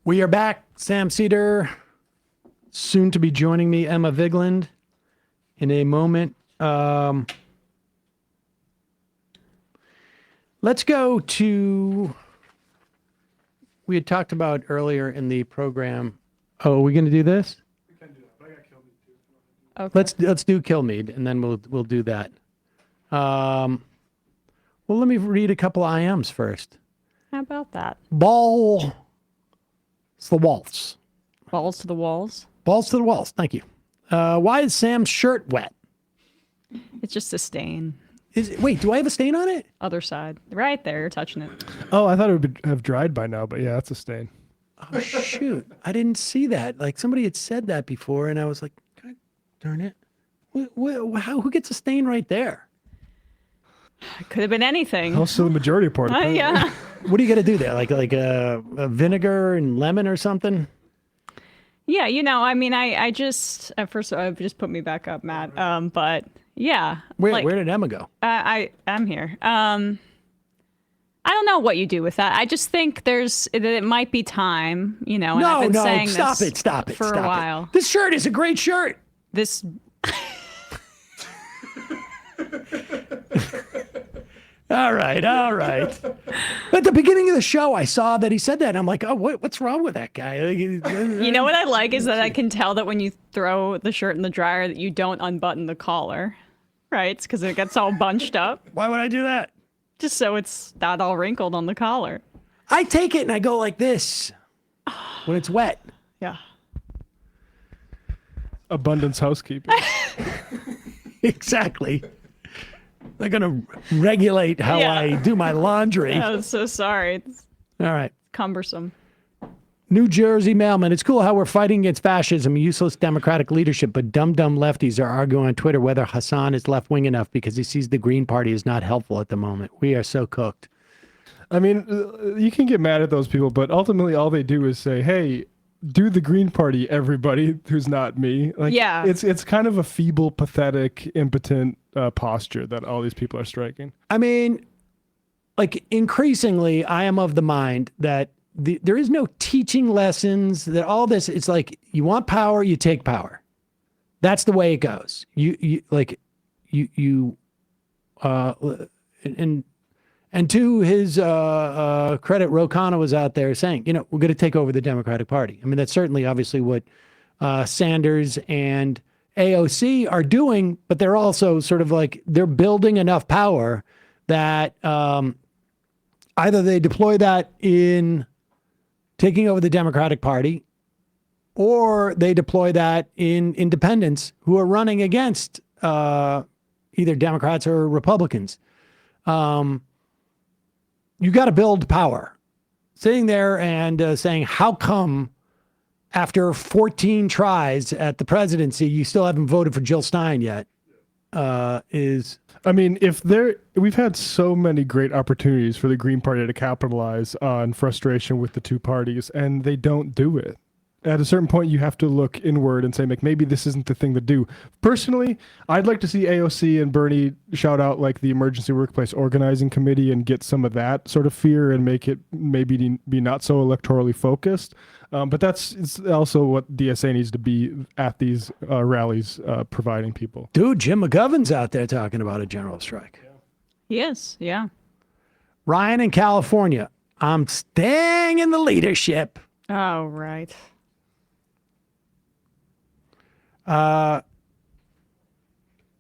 We are back. Sam Seder, soon to be joining me, Emma Vigeland, in a moment. Let's go to, we had talked about earlier in the program. Oh, are we going to do this? We can do that, but I got Kilmeade too. Okay. Let's do Kilmeade, and then we'll do that. Well, let me read a couple IMs first. How about that? Balls to the walls. Balls to the walls? Balls to the walls. Thank you. Why is Sam's shirt wet? It's just a stain. Wait, do I have a stain on it? Other side. Right there, you're touching it. Oh, I thought it would have dried by now, but yeah, that's a stain. Oh, shoot. I didn't see that. Like, somebody had said that before, and I was like, God darn it. Who gets a stain right there? It could have been anything. Also the majority part. Yeah. What do you got to do there? Like a vinegar and lemon or something? Yeah, I just, at first, just put me back up, Matt. But yeah. Where did Emma go? I'm here. I don't know what you do with that. I just think it might be time, and I've been saying stop it for a while. This shirt is a great shirt. This. All right. At the beginning of the show, I saw that he said that, and I'm like, oh, what's wrong with that guy? You know what I like is that I can tell that when you throw the shirt in the dryer that you don't unbutton the collar, right? It's because it gets all bunched up. Why would I do that? Just so it's not all wrinkled on the collar. I take it and I go like this when it's wet. Yeah. Abundance housekeeping. Exactly. They're going to regulate how I do my laundry. I'm so sorry. It's All right. cumbersome. New Jersey mailman. It's cool how we're fighting against fascism, useless democratic leadership, but dumb lefties are arguing on Twitter whether Hassan is left-wing enough because he sees the Green Party is not helpful at the moment. We are so cooked. I mean, you can get mad at those people, but ultimately all they do is say, hey, do the Green Party, everybody who's not me. Like, yeah. It's kind of a feeble, pathetic, impotent posture that all these people are striking. I mean, like, increasingly, I am of the mind that there is no teaching lessons, that all this, it's like, you want power, you take power. That's the way it goes. And to his credit, Ro Khanna was out there saying, we're going to take over the Democratic Party. I mean, that's certainly obviously what Sanders and AOC are doing, but they're also sort of like, they're building enough power that either they deploy that in taking over the Democratic Party, or they deploy that in independents who are running against either Democrats or Republicans. You got to build power. Sitting there and saying, how come after 14 tries at the presidency, you still haven't voted for Jill Stein yet, is... I mean, we've had so many great opportunities for the Green Party to capitalize on frustration with the two parties, and they don't do it. At a certain point, you have to look inward and say, like, maybe this isn't the thing to do. Personally, I'd like to see AOC and Bernie shout out like the Emergency Workplace Organizing Committee and get some of that sort of fear and make it maybe be not so electorally focused. But it's also what DSA needs to be at these rallies, providing people. Dude, Jim McGovern's out there talking about a general strike. He is, yeah. Ryan in California. I'm staying in the leadership. Oh, right.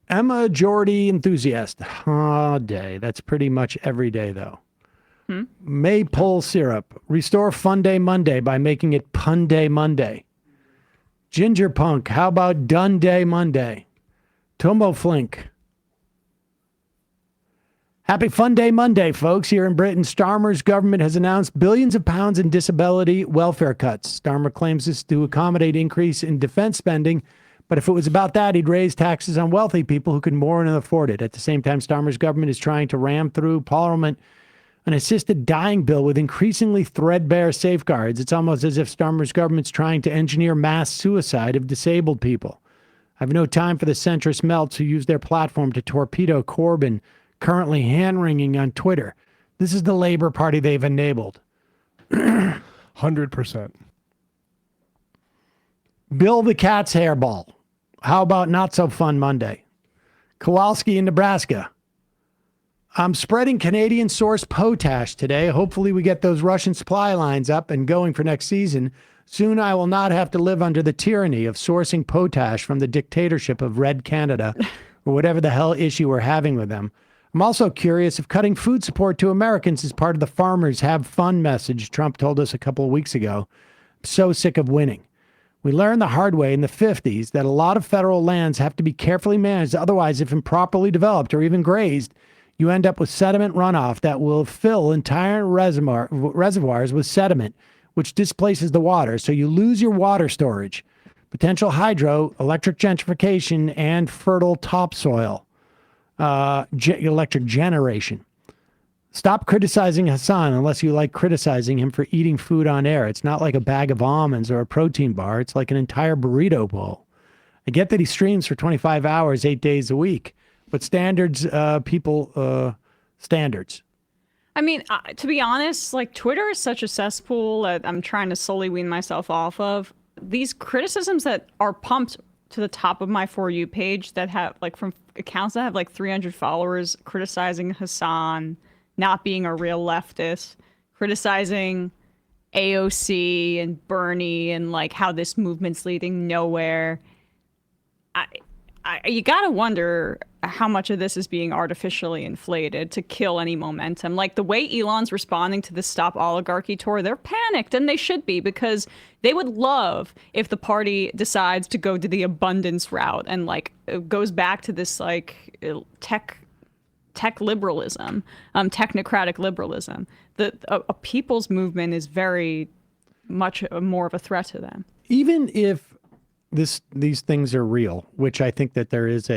Emma Jordy enthusiast. Oh, day. That's pretty much every day, though. Maypole syrup. Restore Fun Day Monday by making it Pun Day Monday. Ginger Punk. How about Done Day Monday? Tomo Flink. Happy Fun Day Monday, folks. Here in Britain, Starmer's government has announced billions of pounds in disability welfare cuts. Starmer claims this to accommodate increase in defense spending, but if it was about that, he'd raise taxes on wealthy people who could more than afford it. At the same time, Starmer's government is trying to ram through Parliament an assisted dying bill with increasingly threadbare safeguards. It's almost as if Starmer's government's trying to engineer mass suicide of disabled people. I have no time for the centrist melts who use their platform to torpedo Corbyn, currently hand-wringing on Twitter. This is the Labour Party they've enabled. 100%. Bill the cat's hairball. How about not so fun Monday? Kowalski in Nebraska. I'm spreading Canadian source potash today. Hopefully we get those Russian supply lines up and going for next season. Soon I will not have to live under the tyranny of sourcing potash from the dictatorship of Red Canada or whatever the hell issue we're having with them. I'm also curious if cutting food support to Americans is part of the farmers have fun message Trump told us a couple of weeks ago. I'm so sick of winning. We learned the hard way in the 50s that a lot of federal lands have to be carefully managed. Otherwise, if improperly developed or even grazed, you end up with sediment runoff that will fill entire reservoirs with sediment, which displaces the water. So you lose your water storage, potential hydro, electric gentrification, and fertile topsoil, electric generation. Stop criticizing Hassan unless you like criticizing him for eating food on air. It's not like a bag of almonds or a protein bar. It's like an entire burrito bowl. I get that he streams for 25 hours, 8 days a week, but standards, standards. I mean, to be honest, like Twitter is such a cesspool that I'm trying to slowly wean myself off of. These criticisms that are pumped to the top of my For You page that have like from accounts that have like 300 followers criticizing Hassan not being a real leftist, criticizing AOC and Bernie and like how this movement's leading nowhere. You gotta wonder how much of this is being artificially inflated to kill any momentum. Like the way Elon's responding to the Stop Oligarchy tour, they're panicked, and they should be, because they would love if the party decides to go to the abundance route and like it goes back to this like tech liberalism, technocratic liberalism. A people's movement is very much more of a threat to them. Even if these things are real, which I think that there is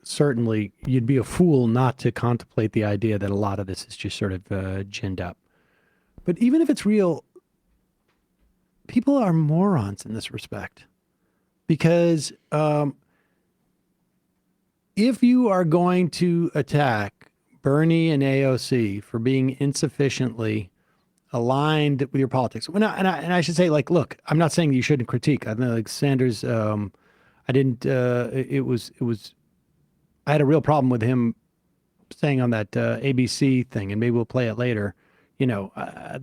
certainly you'd be a fool not to contemplate the idea that a lot of this is just sort of ginned up. But even if it's real, people are morons in this respect, because if you are going to attack Bernie and AOC for being insufficiently aligned with your politics, and I should say, like, look, I'm not saying you shouldn't critique. I know, like Sanders, I didn't. I had a real problem with him saying on that ABC thing, and maybe we'll play it later. You know,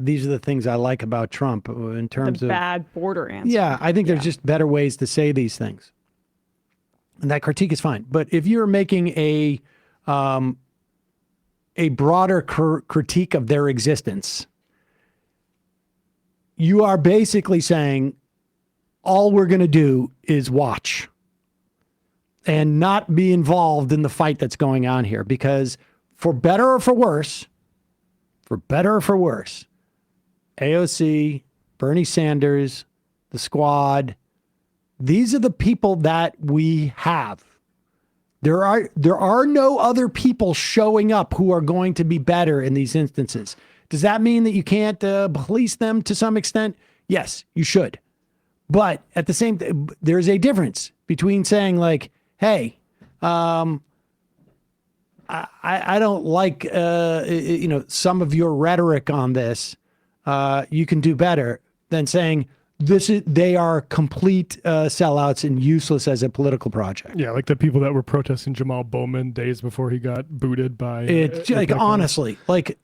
these are the things I like about Trump in terms of bad border answer. Yeah, I think there's just better ways to say these things, and that critique is fine. But if you're making a broader critique of their existence, you are basically saying all we're going to do is watch and not be involved in the fight that's going on here, because for better or for worse, AOC, Bernie Sanders, the squad, these are the people that we have. There are no other people showing up who are going to be better in these instances. Does that mean that you can't police them to some extent? Yes, you should. But at the same time, there's a difference between saying like, hey, I don't like, some of your rhetoric on this. You can do better, than saying they are complete sellouts and useless as a political project. Yeah, like the people that were protesting Jamal Bowman days before he got booted by. It's like honestly, like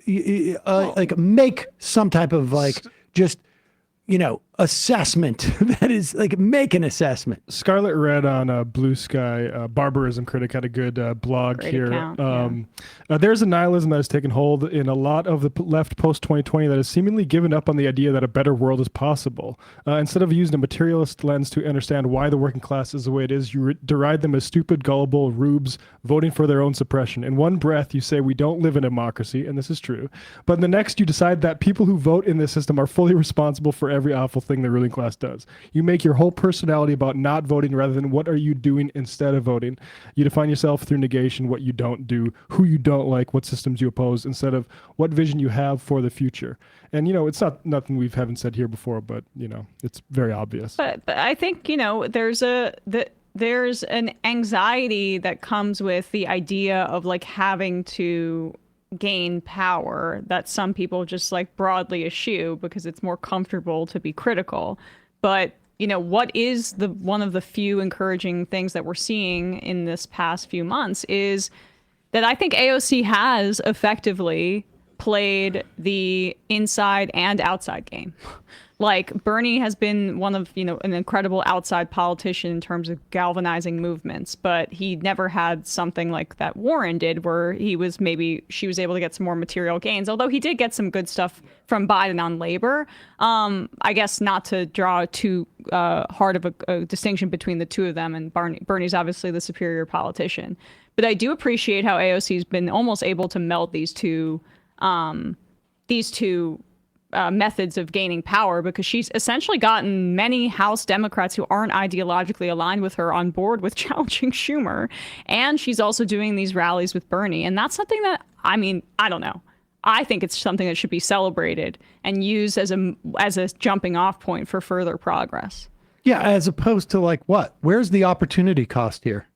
make some type of like just assessment. That is like, make an assessment. Scarlet Red on Blue Sky, Barbarism Critic, had a good blog Great here. account, There's a nihilism that has taken hold in a lot of the left post-2020 that has seemingly given up on the idea that a better world is possible. Instead of using a materialist lens to understand why the working class is the way it is, you deride them as stupid, gullible rubes voting for their own suppression. In one breath, you say we don't live in a democracy, and this is true. But in the next, you decide that people who vote in this system are fully responsible for every awful thing the ruling class does. You make your whole personality about not voting rather than what are you doing instead of voting. You define yourself through negation, what you don't do, who you don't like, what systems you oppose, instead of what vision you have for the future. And, it's not nothing we haven't said here before, but, it's very obvious. But I think, there's an anxiety that comes with the idea of like having to gain power that some people just like broadly eschew because it's more comfortable to be critical. But what is one of the few encouraging things that we're seeing in this past few months is that I think AOC has effectively played the inside and outside game. Like, Bernie has been one of, an incredible outside politician in terms of galvanizing movements, but he never had something like that Warren did, where she was able to get some more material gains, although he did get some good stuff from Biden on labor. I guess not to draw too hard of a distinction between the two of them, and Bernie's obviously the superior politician. But I do appreciate how AOC's been almost able to meld these two methods of gaining power, because she's essentially gotten many House Democrats who aren't ideologically aligned with her on board with challenging Schumer. And she's also doing these rallies with Bernie. And that's something that, I don't know. I think it's something that should be celebrated and used as a jumping off point for further progress. Yeah, as opposed to what? Where's the opportunity cost here?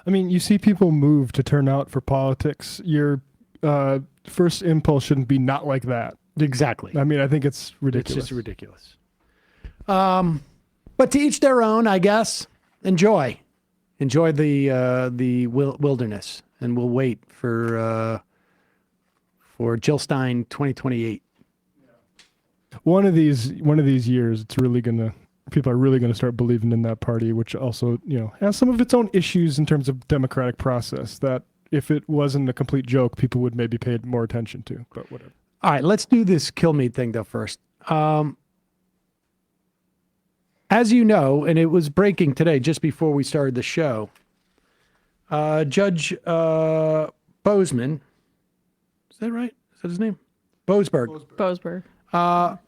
I mean, you see people move to turn out for politics. Your first impulse shouldn't be not like that. Exactly. I mean, I think it's ridiculous. It's just ridiculous. But to each their own, I guess. Enjoy the wilderness, and we'll wait for Jill Stein 2028. One of these years, people are really gonna start believing in that party, which also has some of its own issues in terms of democratic process that, if it wasn't a complete joke, people would maybe pay more attention to, but whatever. All right, let's do this kill me thing though first. As you know, and it was breaking today just before we started the show, Judge Bozeman, is that right? Is that his name? Boasberg. A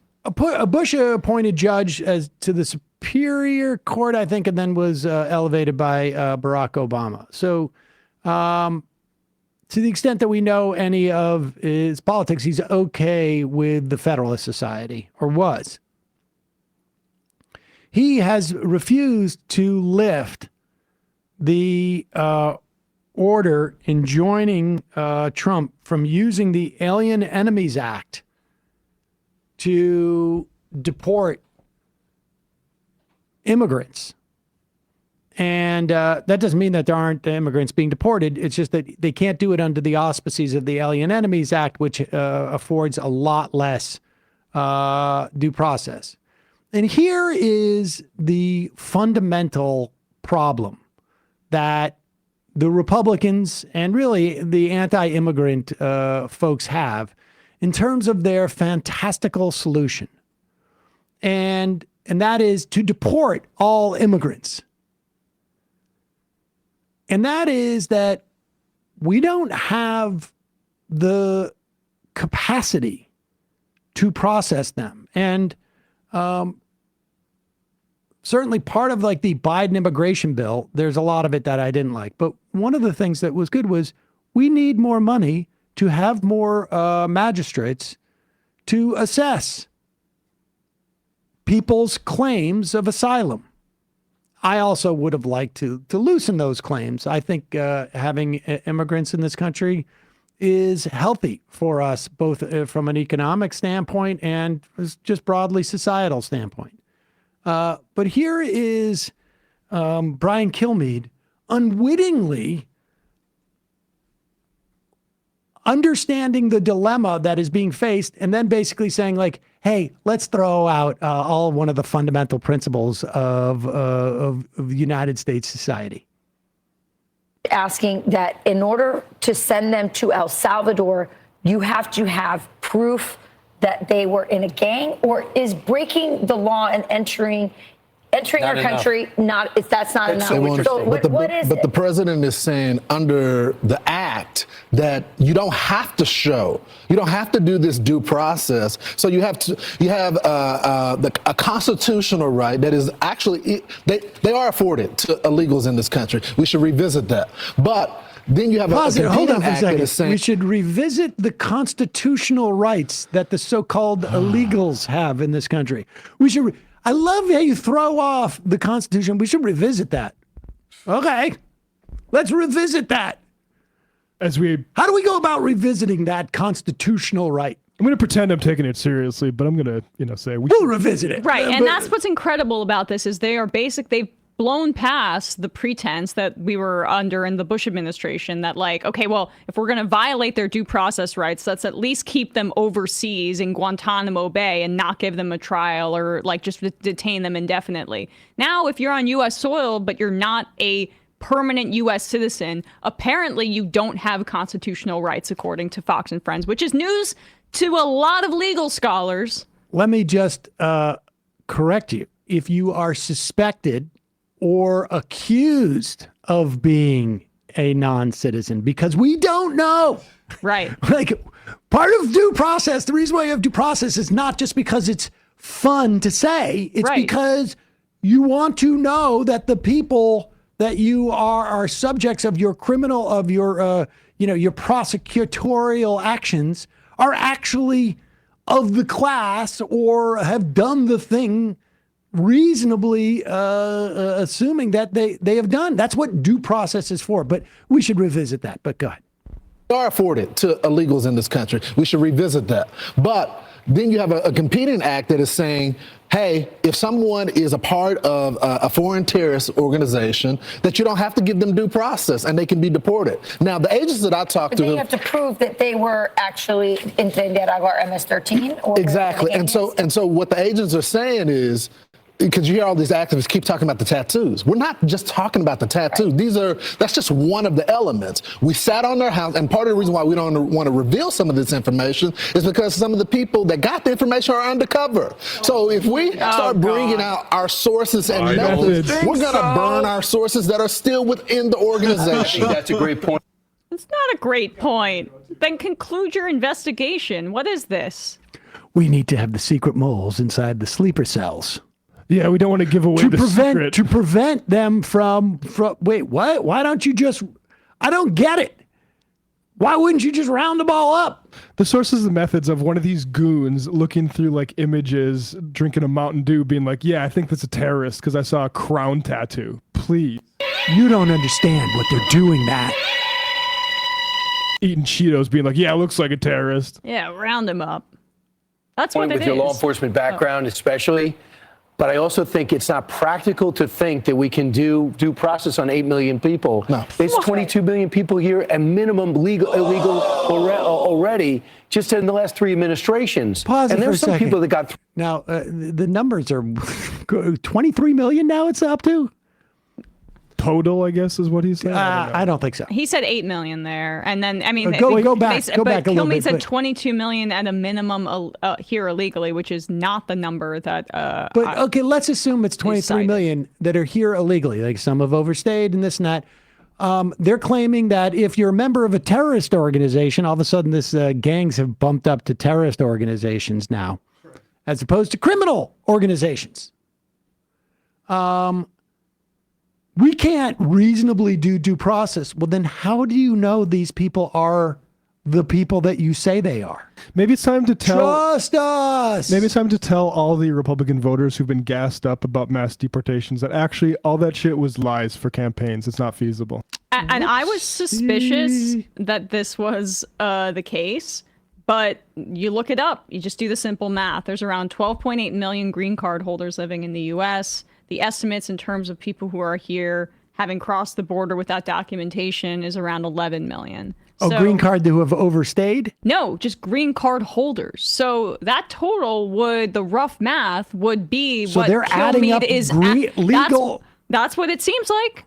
Bush-appointed judge to the Superior Court, I think, and then was elevated by Barack Obama. So, to the extent that we know any of his politics, he's okay with the Federalist Society, or was. He has refused to lift the order enjoining Trump from using the Alien Enemies Act to deport immigrants. And that doesn't mean that there aren't immigrants being deported. It's just that they can't do it under the auspices of the Alien Enemies Act, which affords a lot less due process. And here is the fundamental problem that the Republicans and really the anti-immigrant folks have in terms of their fantastical solution. And that is to deport all immigrants. And that is that we don't have the capacity to process them. And certainly part of the Biden immigration bill, there's a lot of it that I didn't like. But one of the things that was good was we need more money to have more magistrates to assess people's claims of asylum. I also would have liked to loosen those claims. I think having immigrants in this country is healthy for us, both from an economic standpoint and just broadly societal standpoint. But here is Brian Kilmeade unwittingly understanding the dilemma that is being faced, and then basically saying hey, let's throw out one of the fundamental principles of United States society. Asking that in order to send them to El Salvador, you have to have proof that they were in a gang, or is breaking the law and entering our country that's not enough. But the president is saying under the act that you don't have to show, you don't have to do this due process. So you have a constitutional right that is actually they are afforded to illegals in this country. We should revisit that. But then you have a competing act that is saying we should revisit the constitutional rights that the so-called illegals have in this country. We should. I love how you throw off the Constitution. We should revisit that. Okay, let's revisit that. How do we go about revisiting that constitutional right? I'm going to pretend I'm taking it seriously, but I'm going to, say we'll revisit it. Right, and that's what's incredible about this is they've blown past the pretense that we were under in the Bush administration that like, okay, well, if we're going to violate their due process rights, let's at least keep them overseas in Guantanamo Bay and not give them a trial or like just detain them indefinitely. Now, if you're on U.S. soil, but you're not a permanent U.S. citizen, apparently you don't have constitutional rights according to Fox and Friends, which is news to a lot of legal scholars. Let me just correct you. If you are suspected or accused of being a non-citizen, because we don't know. Right. Like part of due process, the reason why you have due process is not just because it's fun to say, it's Right. because you want to know that the people that you are subjects of your criminal, of your, your prosecutorial actions are actually of the class or have done the thing reasonably assuming that they have done. That's what due process is for. But we should revisit that. But go ahead. Are afforded to illegals in this country. We should revisit that. But then you have a competing act that is saying, hey, if someone is a part of a foreign terrorist organization, that you don't have to give them due process and they can be deported. Now, the agents that I talked to, they have to prove that they were actually in Nicaragua MS-13. Or exactly. And so what the agents are saying is, because you hear all these activists keep talking about the tattoos. We're not just talking about the tattoos. That's just one of the elements. We sat on their house, and part of the reason why we don't want to reveal some of this information is because some of the people that got the information are undercover. So if we start bringing out our sources and methods, we're going to burn our sources that are still within the organization. I think that's a great point. It's not a great point. Then conclude your investigation. What is this? We need to have the secret moles inside the sleeper cells. Yeah, we don't want to give away the secret. To prevent them from wait, what? Why don't you just, I don't get it. Why wouldn't you just round them all up? The sources and methods of one of these goons looking through like images, drinking a Mountain Dew, being like, yeah, I think that's a terrorist because I saw a crown tattoo. Please. You don't understand what they're doing that. Eating Cheetos, being like, yeah, it looks like a terrorist. Yeah, round them up. That's what With it your is. law enforcement background, especially. But I also think it's not practical to think that we can do due process on 8 million people. No. There's 22 million people here, and minimum illegal already, just in the last 3 administrations. Pause it and for a there's some second. people that got. Now, the numbers are 23 million now it's up to? Total, I guess, is what he said. I don't think so. He said 8 million there, and then I mean, Go back but a little Kilmeade bit. said but- 22 million at a minimum here illegally, which is not the number that. But okay, let's assume it's 23 cited. million that are here illegally. Like some have overstayed and this and that. They're claiming that if you're a member of a terrorist organization, all of a sudden this gangs have bumped up to terrorist organizations now, as opposed to criminal organizations. We can't reasonably do due process. Well, then how do you know these people are the people that you say they are? Maybe it's time to tell. Trust us. Maybe it's time to tell all the Republican voters who've been gassed up about mass deportations that actually all that shit was lies for campaigns. It's not feasible. And I was suspicious that this was the case, but you look it up. You just do the simple math. There's around 12.8 million green card holders living in the U.S. The estimates in terms of people who are here having crossed the border without documentation is around 11 million. Oh, So- green card who have overstayed? No, just green card holders. So that total the rough math would be So what they're adding Kilmeade up is legal. That's what it seems like.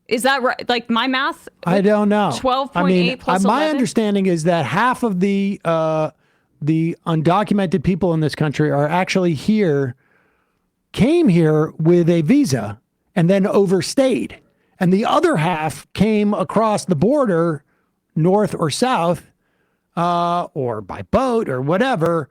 Is that right? Like my math? I don't know. 12.8 plus my 11? understanding is that half of the undocumented people in this country are actually came here with a visa and then overstayed. And the other half came across the border, north or south, or by boat or whatever,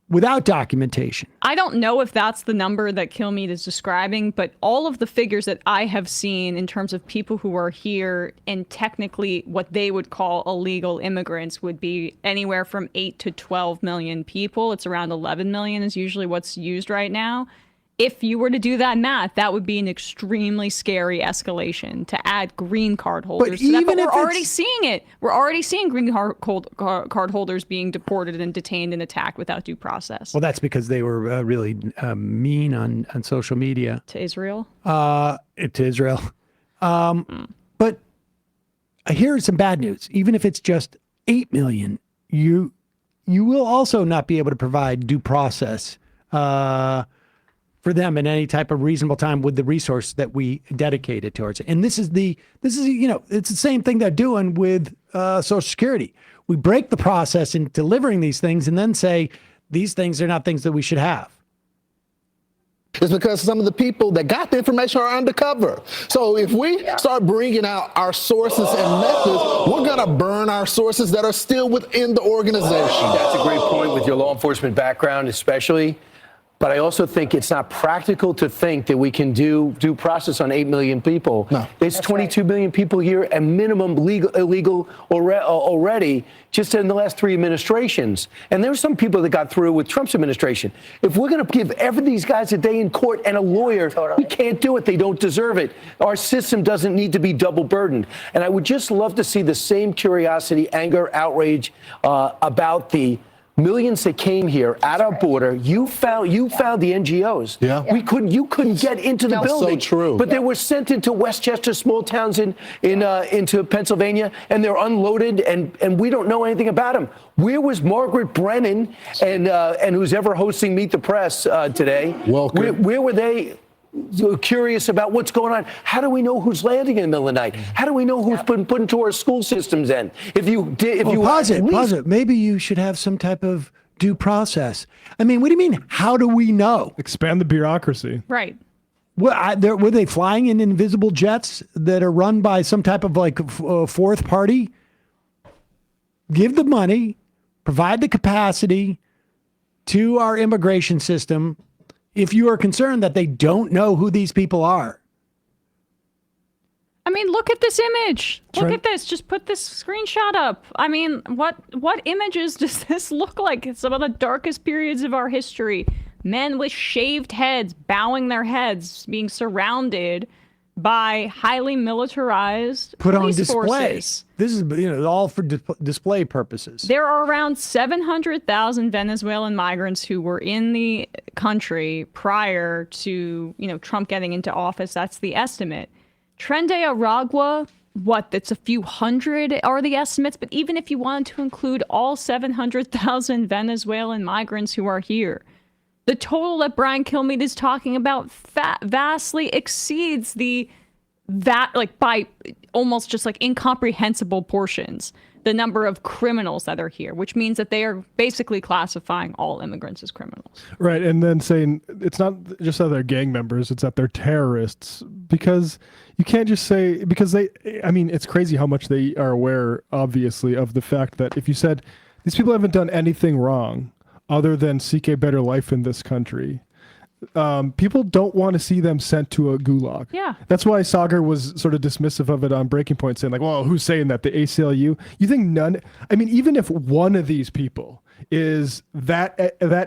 without documentation. I don't know if that's the number that Kilmeade is describing, but all of the figures that I have seen in terms of people who are here and technically what they would call illegal immigrants would be anywhere from 8 to 12 million people. It's around 11 million is usually what's used right now. if you were to do that math, that would be an extremely scary escalation to add green card holders. to that. even But if we're already it's- seeing it. We're already seeing green card holders being deported and detained and attacked without due process. Well, that's because they were really mean on social media To Israel. to Israel. But here's some bad news. Even if it's just 8 million, you will also not be able to provide due process for them in any type of reasonable time with the resource that we dedicated towards it. And this is it's the same thing they're doing with Social Security. We break the process in delivering these things and then say these things are not things that we should have. It's because some of the people that got the information are undercover. So if we start bringing out our sources and methods, we're going to burn our sources that are still within the organization. That's a great point with your law enforcement background, especially. But I also think it's not practical to think that we can do due process on 8 million people. No. There's 22 million people here, and minimum illegal already just in the last 3 administrations. And there were some people that got through with Trump's administration. If we're going to give these guys a day in court and a lawyer, we can't do it. They don't deserve it. Our system doesn't need to be double burdened. And I would just love to see the same curiosity, anger, outrage about the millions that came here at our border. You found the NGOs. Yeah. You couldn't get into the building. So true. But they were sent into Westchester, small towns into Pennsylvania, and they're unloaded, and we don't know anything about them. Where was Margaret Brennan and who's ever hosting Meet the Press today? Welcome. Where were they? Curious about what's going on. How do we know who's landing in the middle of the night? How do we know who's been put into our school systems then? Pause it. Maybe you should have some type of due process. I mean, what do you mean? How do we know? Expand the bureaucracy. Right. Were they flying in invisible jets that are run by some type of fourth party? Give the money, provide the capacity to our immigration system. If you are concerned that they don't know who these people are. I mean, look at this image. Look at this. Just put this screenshot up. I mean, what images does this look like? It's some of the darkest periods of our history. Men with shaved heads, bowing their heads, being surrounded by highly militarized Put on police display. forces. This is all for display purposes. There are around 700,000 Venezuelan migrants who were in the country prior to, Trump getting into office. That's the estimate. Tren de Aragua, that's a few hundred are the estimates. But even if you wanted to include all 700,000 Venezuelan migrants who are here, the total that Brian Kilmeade is talking about vastly exceeds by almost just incomprehensible portions, the number of criminals that are here, which means that they are basically classifying all immigrants as criminals. Right. And then saying it's not just that they're gang members, it's that they're terrorists, because you can't just say, it's crazy how much they are aware, obviously, of the fact that if you said these people haven't done anything wrong other than seek a better life in this country, people don't want to see them sent to a gulag. Yeah. That's why Sagar was sort of dismissive of it on Breaking Point, saying well, who's saying that? The ACLU? You think none? I mean, even if one of these people is that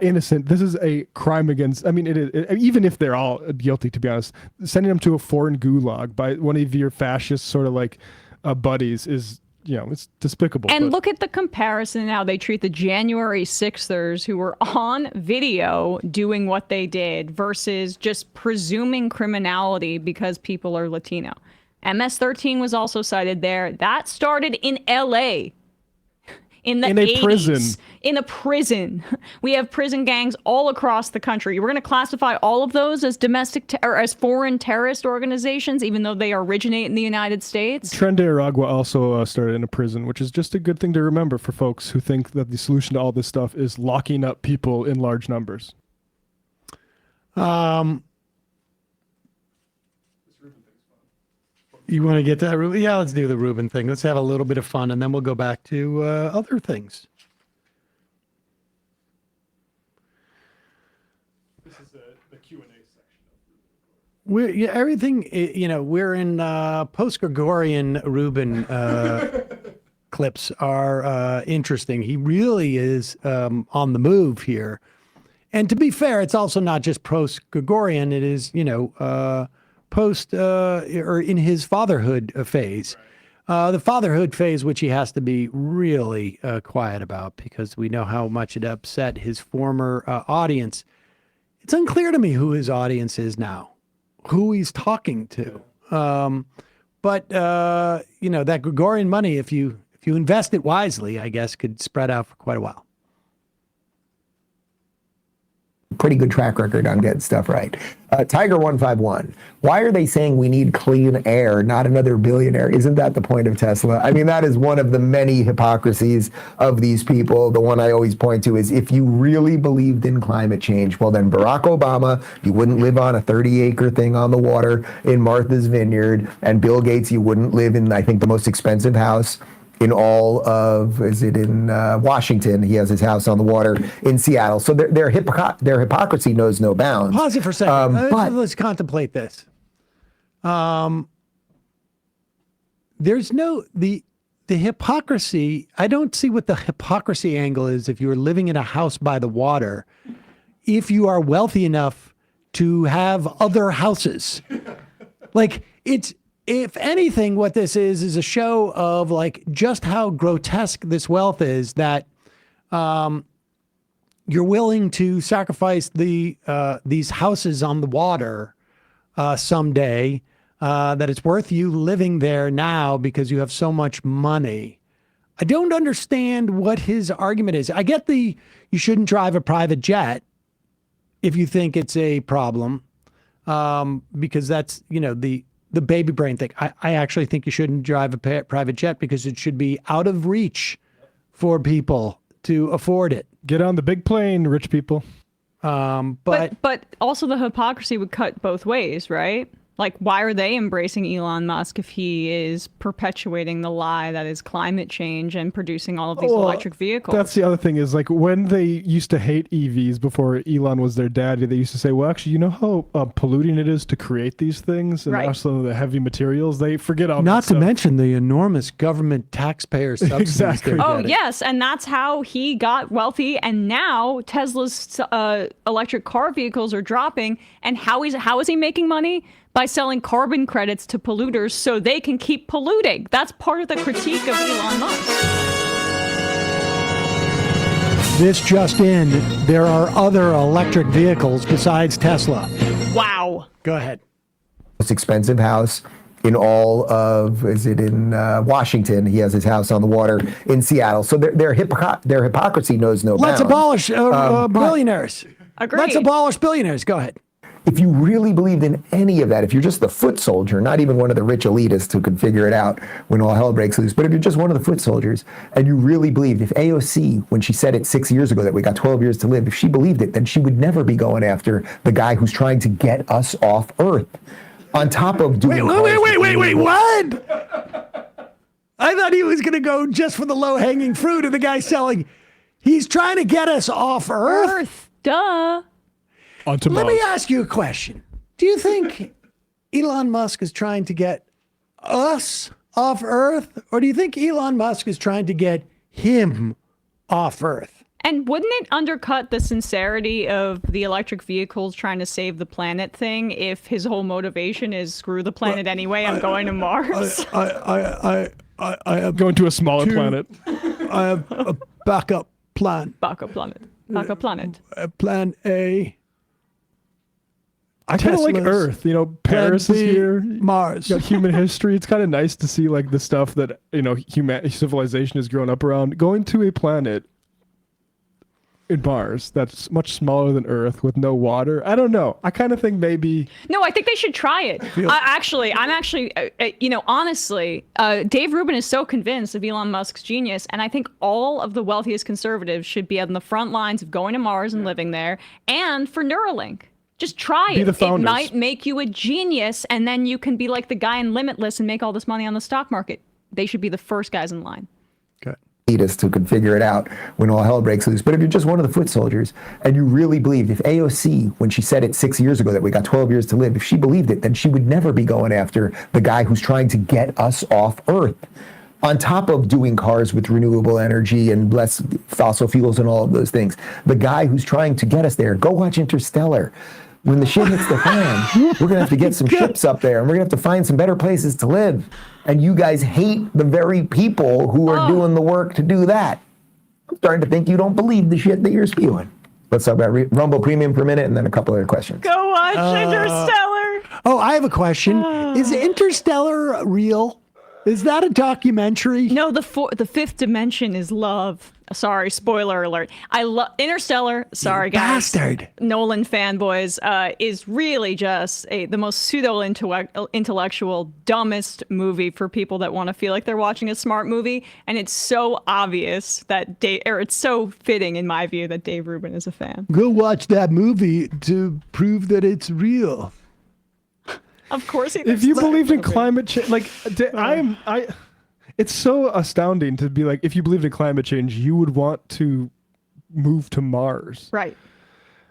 innocent, this is a crime against, it is, even if they're all guilty, to be honest, sending them to a foreign gulag by one of your fascist sort of buddies is, it's despicable. And look at the comparison how they treat the January 6thers who were on video doing what they did versus just presuming criminality because people are Latino. MS-13 was also cited there. That started in LA. In the 80s. In a prison. We have prison gangs all across the country. We're going to classify all of those as or as foreign terrorist organizations, even though they originate in the United States. Tren de Aragua also started in a prison, which is just a good thing to remember for folks who think that the solution to all this stuff is locking up people in large numbers. You want to get to that, Rubin? Yeah, let's do the Rubin thing. Let's have a little bit of fun, and then we'll go back to other things. This is the Q&A section. We're in post-Gregorian Rubin clips are interesting. He really is on the move here. And to be fair, it's also not just post-Gregorian. It is, post or in his fatherhood phase. The fatherhood phase, which he has to be really quiet about because we know how much it upset his former audience. It's unclear to me who his audience is now, who he's talking to. But that Gregorian money, if you invest it wisely, I guess, could spread out for quite a while. Pretty good track record on getting stuff right. Tiger151, why are they saying we need clean air, not another billionaire? Isn't that the point of Tesla? I mean, that is one of the many hypocrisies of these people. The one I always point to is if you really believed in climate change, well, then Barack Obama, you wouldn't live on a 30-acre thing on the water in Martha's Vineyard, and Bill Gates, you wouldn't live in, I think, the most expensive house in all of, in Washington. He has his house on the water in Seattle. So their hypocrisy knows no bounds. Pause it for a second. Let's contemplate this. There's the hypocrisy. I don't see what the hypocrisy angle is if you're living in a house by the water, if you are wealthy enough to have other houses. Like, if anything, what this is a show of like just how grotesque this wealth is, that you're willing to sacrifice these houses on the water someday, that it's worth you living there now because you have so much money. I don't understand what his argument is. I get you shouldn't drive a private jet if you think it's a problem, because that's, the baby brain thing. I actually think you shouldn't drive a private jet because it should be out of reach for people to afford it. Get on the big plane, rich people. But also the hypocrisy would cut both ways, right? Like, why are they embracing Elon Musk if he is perpetuating the lie that is climate change and producing all of these electric vehicles? That's the other thing is, like, when they used to hate EVs before Elon was their daddy, they used to say, well, actually, you know how polluting it is to create these things and also the heavy materials? They forget all Not that to mention the enormous government taxpayer subsidies. Exactly. they're Oh, getting. yes. And that's how he got wealthy. And now Tesla's electric car vehicles are dropping. And how is he making money? By selling carbon credits to polluters so they can keep polluting. That's part of the critique of Elon Musk. This just in, there are other electric vehicles besides Tesla. Wow. Go ahead. Most expensive house in all of, in Washington. He has his house on the water in Seattle. So their hypocrisy knows no Let's bounds. abolish billionaires. Agreed. Let's abolish billionaires. Go ahead. If you really believed in any of that, if you're just the foot soldier, not even one of the rich elitists who can figure it out when all hell breaks loose, but if you're just one of the foot soldiers and you really believed, if AOC, when she said it 6 years ago that we got 12 years to live, if she believed it, then she would never be going after the guy who's trying to get us off Earth. On top of doing... Wait, what? I thought he was going to go just for the low-hanging fruit of the guy selling. He's trying to get us off Earth? Duh. Let me ask you a question. Do you think Elon Musk is trying to get us off Earth? Or do you think Elon Musk is trying to get him off Earth? And wouldn't it undercut the sincerity of the electric vehicles trying to save the planet thing if his whole motivation is screw the planet anyway, I'm going to Mars? I am going to a smaller planet. I have a backup plan. Backup planet. Backup planet. Plan A. I kind of like Tesla's Earth. Paris is here. Mars. You got human history. It's kind of nice to see like the stuff that civilization has grown up around. Going to a planet in Mars that's much smaller than Earth with no water. I don't know. I kind of think maybe. No, I think they should try it. Honestly, Dave Rubin is so convinced of Elon Musk's genius, and I think all of the wealthiest conservatives should be on the front lines of going to Mars and living there, and for Neuralink. Just try it. It might make you a genius, and then you can be like the guy in Limitless and make all this money on the stock market. They should be the first guys in line. Okay. Elitists who can figure it out when all hell breaks loose. But if you're just one of the foot soldiers and you really believed, if AOC, when she said it 6 years ago that we got 12 years to live, if she believed it, then she would never be going after the guy who's trying to get us off Earth. on top of doing cars with renewable energy and less fossil fuels and all of those things. The guy who's trying to get us there, go watch Interstellar. When the shit hits the fan, we're going to have to get some ships up there, and we're going to have to find some better places to live. And you guys hate the very people who are doing the work to do that. I'm starting to think you don't believe the shit that you're spewing. Let's talk about Rumble Premium per minute and then a couple other questions. Go watch Interstellar. Oh, I have a question. Is Interstellar real? Is that a documentary? No, the fifth dimension is love. Sorry, spoiler alert. I love Interstellar. Sorry, guys. Bastard. Nolan fanboys is really just the most pseudo-intellectual, dumbest movie for people that want to feel like they're watching a smart movie. And it's so obvious that it's so fitting, in my view, that Dave Rubin is a fan. Go watch that movie to prove that it's real. Of course, If you believed in climate change, like it's so astounding to be like, if you believed in climate change, you would want to move to Mars. Right.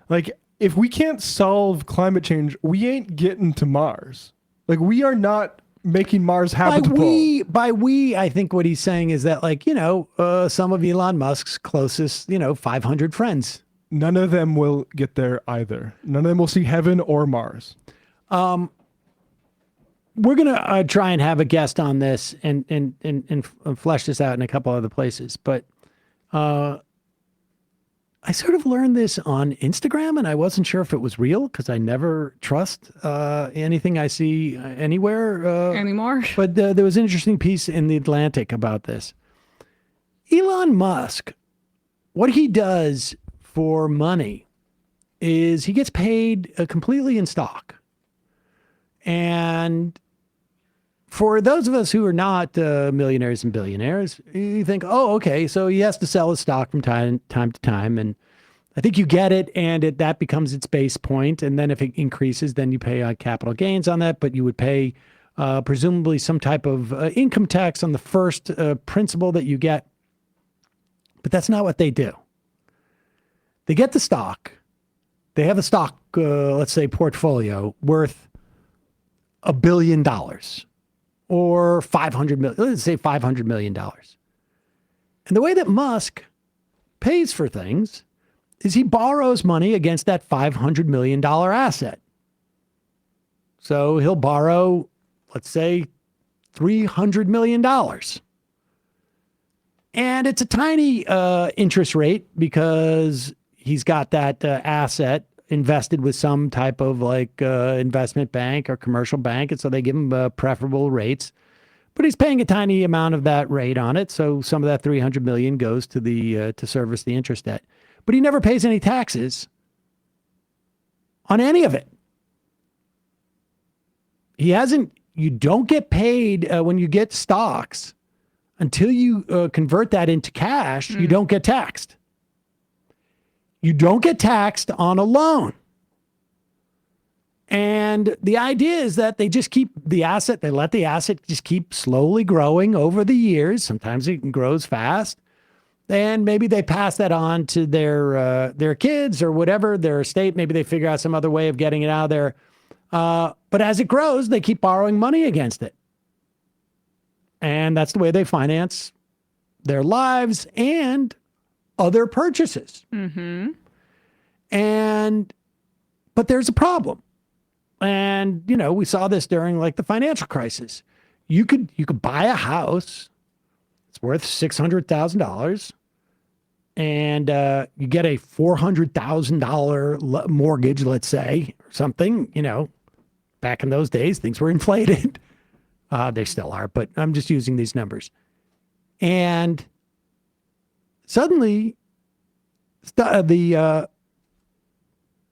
Like, if we can't solve climate change, we ain't getting to Mars. Like, we are not making Mars habitable. By we, I think what he's saying is that, like, some of Elon Musk's closest, 500 friends. None of them will get there either. None of them will see heaven or Mars. We're going to try and have a guest on this and flesh this out in a couple other places. But I sort of learned this on Instagram, and I wasn't sure if it was real because I never trust anything I see anywhere. Anymore. But there was an interesting piece in The Atlantic about this. Elon Musk, what he does for money is he gets paid completely in stock. And for those of us who are not millionaires and billionaires, you think, oh, okay, so he has to sell his stock from time to time. And I think you get it, and that becomes its base point. And then if it increases, then you pay capital gains on that, but you would pay presumably some type of income tax on the first principal that you get. But that's not what they do. They get the stock. They have a stock, let's say, portfolio worth $1 billion or 500 million, let's say $500 million. And the way that Musk pays for things is he borrows money against that $500 million asset. So he'll borrow, let's say, $300 million. And it's a tiny interest rate because he's got that asset invested with some type of investment bank or commercial bank. And so they give him preferable rates, but he's paying a tiny amount of that rate on it. So some of that 300 million goes to to service the interest debt, but he never pays any taxes on any of it. You don't get paid when you get stocks until you convert that into cash. You don't get taxed. You don't get taxed on a loan. And the idea is that they just keep the asset, they let the asset just keep slowly growing over the years. Sometimes it grows fast. And maybe they pass that on to their kids or whatever, their estate. Maybe they figure out some other way of getting it out of there. But as it grows, they keep borrowing money against it. And that's the way they finance their lives and other purchases. Mm-hmm. But there's a problem. And, we saw this during the financial crisis. You could buy a house. It's worth $600,000. And you get a $400,000 mortgage, let's say, or something. Back in those days, things were inflated. They still are, but I'm just using these numbers. And suddenly, the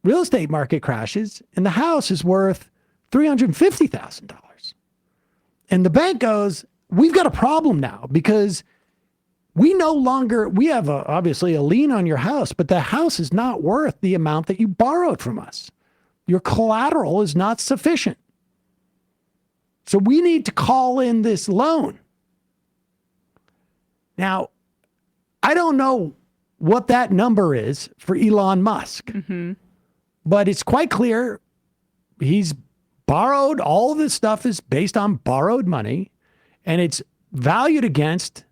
real estate market crashes, and the house is worth $350,000. And the bank goes, we've got a problem now because we have obviously a lien on your house, but the house is not worth the amount that you borrowed from us. Your collateral is not sufficient. So we need to call in this loan. Now, I don't know what that number is for Elon Musk, but it's quite clear he's borrowed. All of this stuff is based on borrowed money, and it's valued against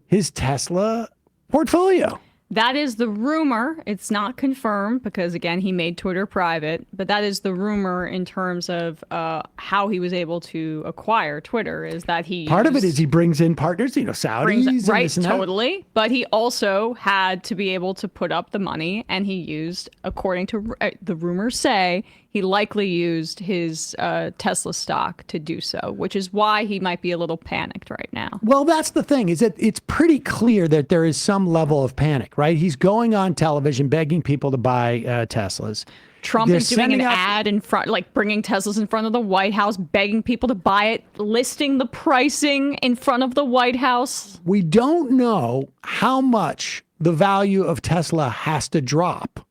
his Tesla portfolio. That is the rumor. It's not confirmed because, again, he made Twitter private. But that is the rumor in terms of how he was able to acquire Twitter. Is that part of it is he brings in partners, Saudis, and right? this and that. Totally. But he also had to be able to put up the money, and he used, according to the rumors say, he likely used his Tesla stock to do so, which is why he might be a little panicked right now. Well, that's the thing, is that it's pretty clear that there is some level of panic, right? He's going on television begging people to buy Teslas. Trump They're is doing an sending out- ad in front, like bringing Teslas in front of the White House, begging people to buy it, listing the pricing in front of the White House. We don't know how much the value of Tesla has to drop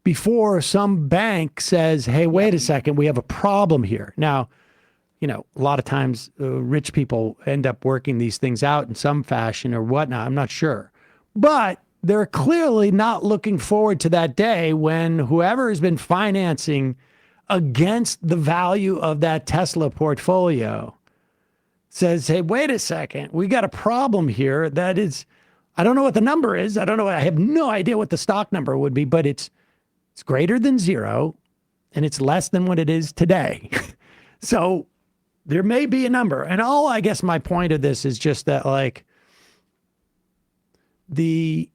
before some bank says, hey, wait a second, we have a problem here. Now, a lot of times rich people end up working these things out in some fashion or whatnot. I'm not sure. But they're clearly not looking forward to that day when whoever has been financing against the value of that Tesla portfolio says, hey, wait a second, we got a problem here. That is, I don't know what the number is. I don't know. I have no idea what the stock number would be, but it's greater than zero and it's less than what it is today. So there may be a number. And I guess my point of this is just that, like, the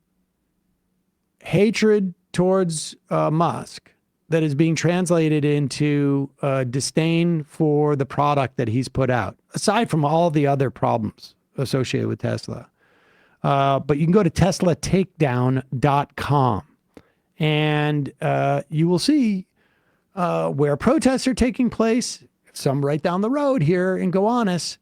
hatred towards Musk that is being translated into disdain for the product that he's put out, aside from all the other problems associated with Tesla. But you can go to teslatakedown.com and you will see where protests are taking place, some right down the road here in Gowanus.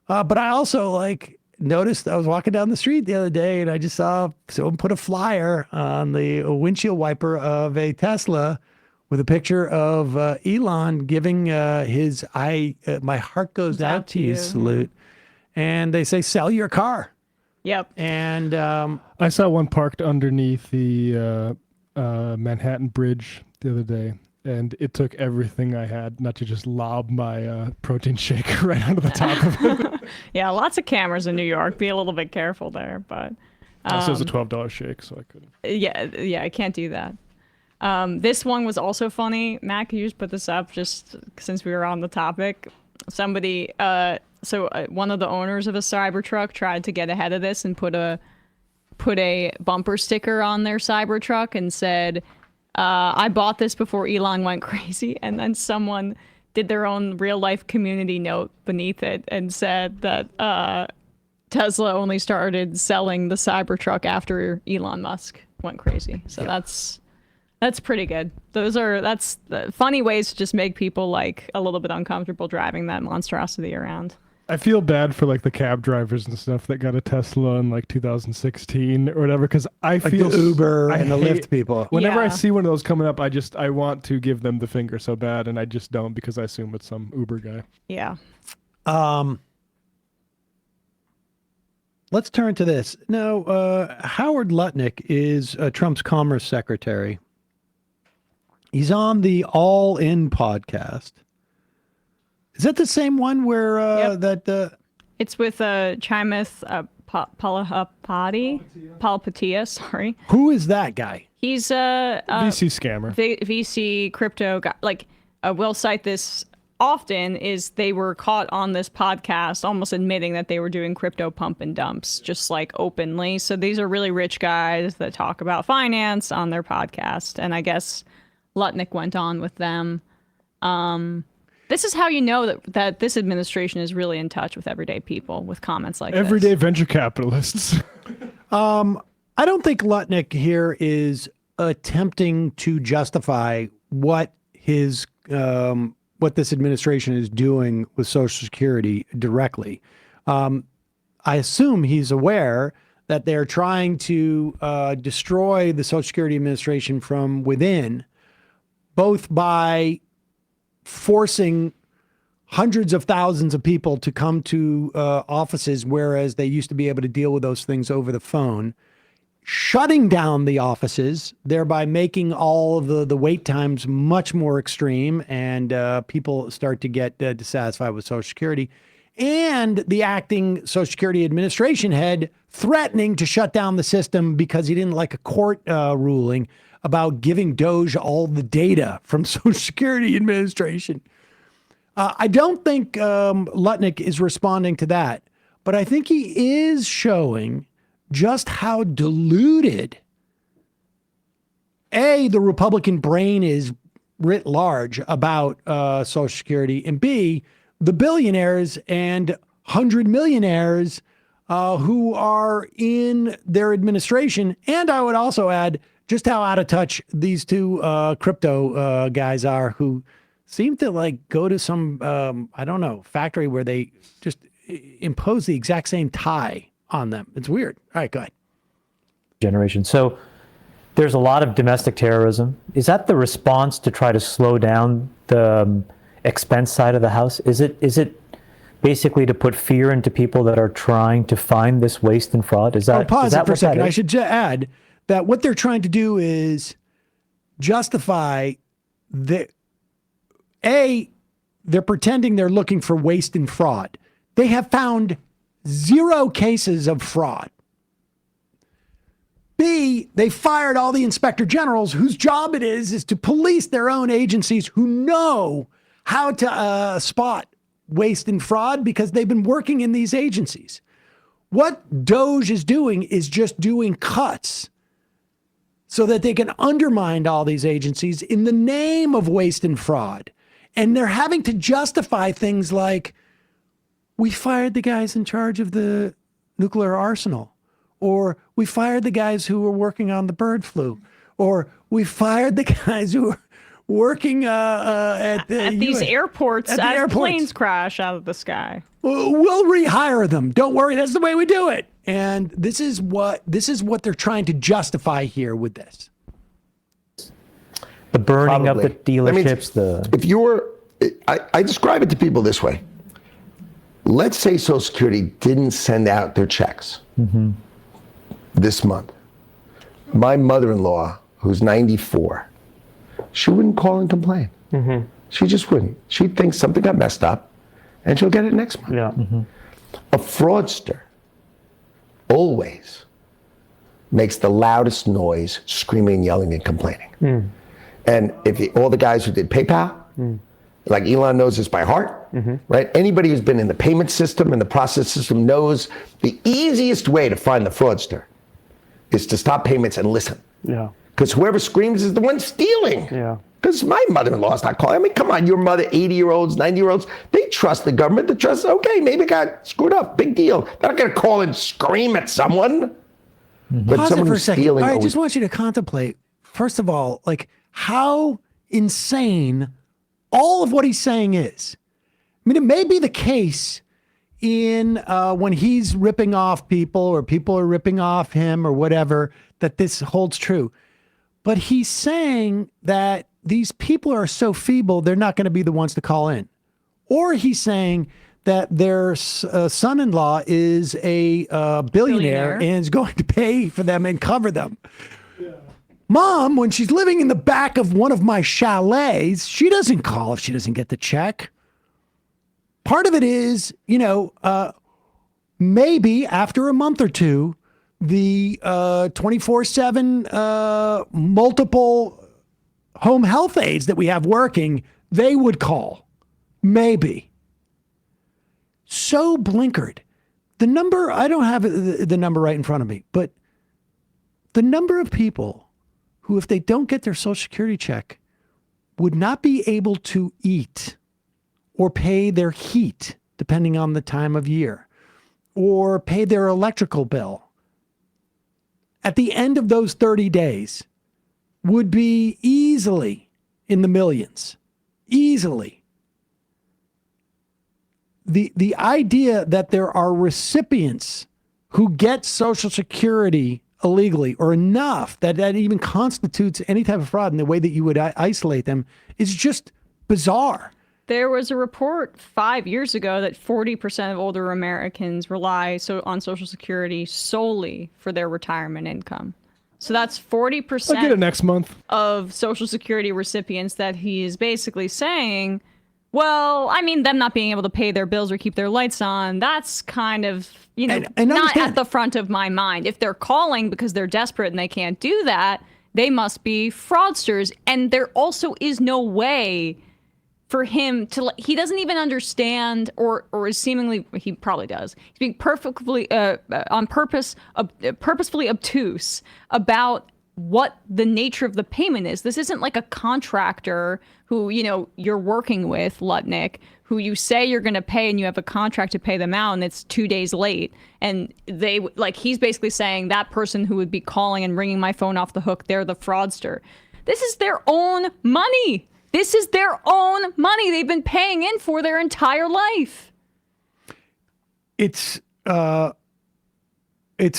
But I also noticed, I was walking down the street the other day and I just saw someone put a flyer on the windshield wiper of a Tesla with a picture of Elon giving his my heart goes out to you salute. And they say, sell your car. Yep. And I saw one parked underneath the Manhattan Bridge the other day, and it took everything I had not to just lob my protein shake right onto the top of it. Yeah, lots of cameras in New York. Be a little bit careful there, but Also, it was a $12 shake, so I couldn't. yeah, I can't do that. This one was also funny. Matt, could you just put this up just since we were on the topic? Somebody, one of the owners of a Cybertruck tried to get ahead of this and put a bumper sticker on their Cybertruck and said, I bought this before Elon went crazy. And then someone did their own real life community note beneath it and said that Tesla only started selling the Cybertruck after Elon Musk went crazy. So that's pretty good. That's funny ways to just make people like a little bit uncomfortable driving that monstrosity around. I feel bad for the cab drivers and stuff that got a Tesla in 2016 or whatever, because I feel the Uber and the Lyft people. Whenever I Yeah. see one of those coming up, I want to give them the finger so bad, and I just don't because I assume it's some Uber guy. Yeah. Let's turn to this. Now, Howard Lutnick is Trump's Commerce Secretary. He's on the All In podcast. Is that the same one where Yep. It's with Chimeth Palihapitiya, sorry. Who is that guy? He's a VC scammer. VC crypto guy. We'll cite this often, is they were caught on this podcast almost admitting that they were doing crypto pump and dumps, just openly. So these are really rich guys that talk about finance on their podcast. And I guess Lutnick went on with them. This is how you know that this administration is really in touch with everyday people with comments like Everyday this. venture capitalists. I don't think Lutnick here is attempting to justify what his what this administration is doing with Social Security directly. I assume he's aware that they're trying to destroy the Social Security Administration from within, both by forcing hundreds of thousands of people to come to offices, whereas they used to be able to deal with those things over the phone, shutting down the offices, thereby making all of the wait times much more extreme, and people start to get dissatisfied with Social Security, and the acting Social Security Administration head threatening to shut down the system because he didn't like a court ruling about giving Doge all the data from Social Security Administration. I don't think Lutnick is responding to that, but I think he is showing just how deluded the Republican brain is writ large about Social Security, and B, the billionaires and 100 millionaires who are in their administration. And I would also add just how out of touch these two crypto guys are, who seem to like go to some, I don't know, factory where they just impose the exact same tie on them. It's weird. All right, go ahead. Generation. So there's a lot of domestic terrorism. Is that the response to try to slow down the expense side of the house? Is it basically to put fear into people that are trying to find this waste and fraud? Is that pause is that it for a what that second. I is? should add that what they're trying to do is justify the they're pretending they're looking for waste and fraud. They have found 0 cases of fraud. B, they fired all the inspector generals whose job it is to police their own agencies, who know how to spot waste and fraud because they've been working in these agencies. What Doge is doing is just doing cuts so that they can undermine all these agencies in the name of waste and fraud. And they're having to justify things like, we fired the guys in charge of the nuclear arsenal, or we fired the guys who were working on the bird flu, or we fired the guys who were working at these airports at the as airports. planes crash out of the sky. We'll rehire them. Don't worry. That's the way we do it. And this is what they're trying to justify here with this. The burning of the Probably. Let me- dealerships. If you were, I describe it to people this way. Let's say Social Security didn't send out their checks this month. My mother-in-law, who's 94, she wouldn't call and complain. She just wouldn't. She'd think something got messed up, and she'll get it next month. Yeah. A fraudster always makes the loudest noise, screaming, yelling, and complaining. And all the guys who did PayPal, like Elon knows this by heart, right? Anybody who's been in the payment system and the process system knows the easiest way to find the fraudster is to stop payments and listen. Yeah. Because whoever screams is the one stealing. Yeah. Because my mother-in-law's not calling. I mean, come on, your mother, 80-year-olds, 90-year-olds, they trust the government. They trust, okay, maybe I got screwed up, big deal. They're not going to call and scream at someone. But Pause it someone for a who's second. stealing All right, I always- just want you to contemplate, first of all, like how insane all of what he's saying is. I mean, it may be the case in when he's ripping off people or people are ripping off him or whatever, that this holds true. But he's saying that these people are so feeble, they're not going to be the ones to call in. Or he's saying that their son-in-law is a billionaire and is going to pay for them and cover them. Mom, when she's living in the back of one of my chalets, she doesn't call if she doesn't get the check. Part of it is, maybe after a month or two, the 24/7 multiple home health aides that we have working, they would call. Maybe. So blinkered. The number, I don't have the number right in front of me, but the number of people who, if they don't get their Social Security check, would not be able to eat or pay their heat, depending on the time of year, or pay their electrical bill, at the end of those 30 days would be easily in the millions. Easily. The idea that there are recipients who get Social Security illegally or enough that even constitutes any type of fraud in the way that you would isolate them is just bizarre. There was a report 5 years ago that 40% of older Americans rely on Social Security solely for their retirement income. So that's 40% I'll get it next month. of Social Security recipients that he is basically saying, Well, I mean, them not being able to pay their bills or keep their lights on, that's kind of, And not understand- at the front of my mind. If they're calling because they're desperate and they can't do that, they must be fraudsters. And there also is no way for him to, he doesn't even understand, or is seemingly, he probably does. He's being purposefully obtuse about what the nature of the payment is. This isn't like a contractor who, you're working with, Lutnick, who you say you're going to pay and you have a contract to pay them out and it's 2 days late. And he's basically saying that person who would be calling and ringing my phone off the hook, they're the fraudster. This is their own money. This is their own money they've been paying in for their entire life. It's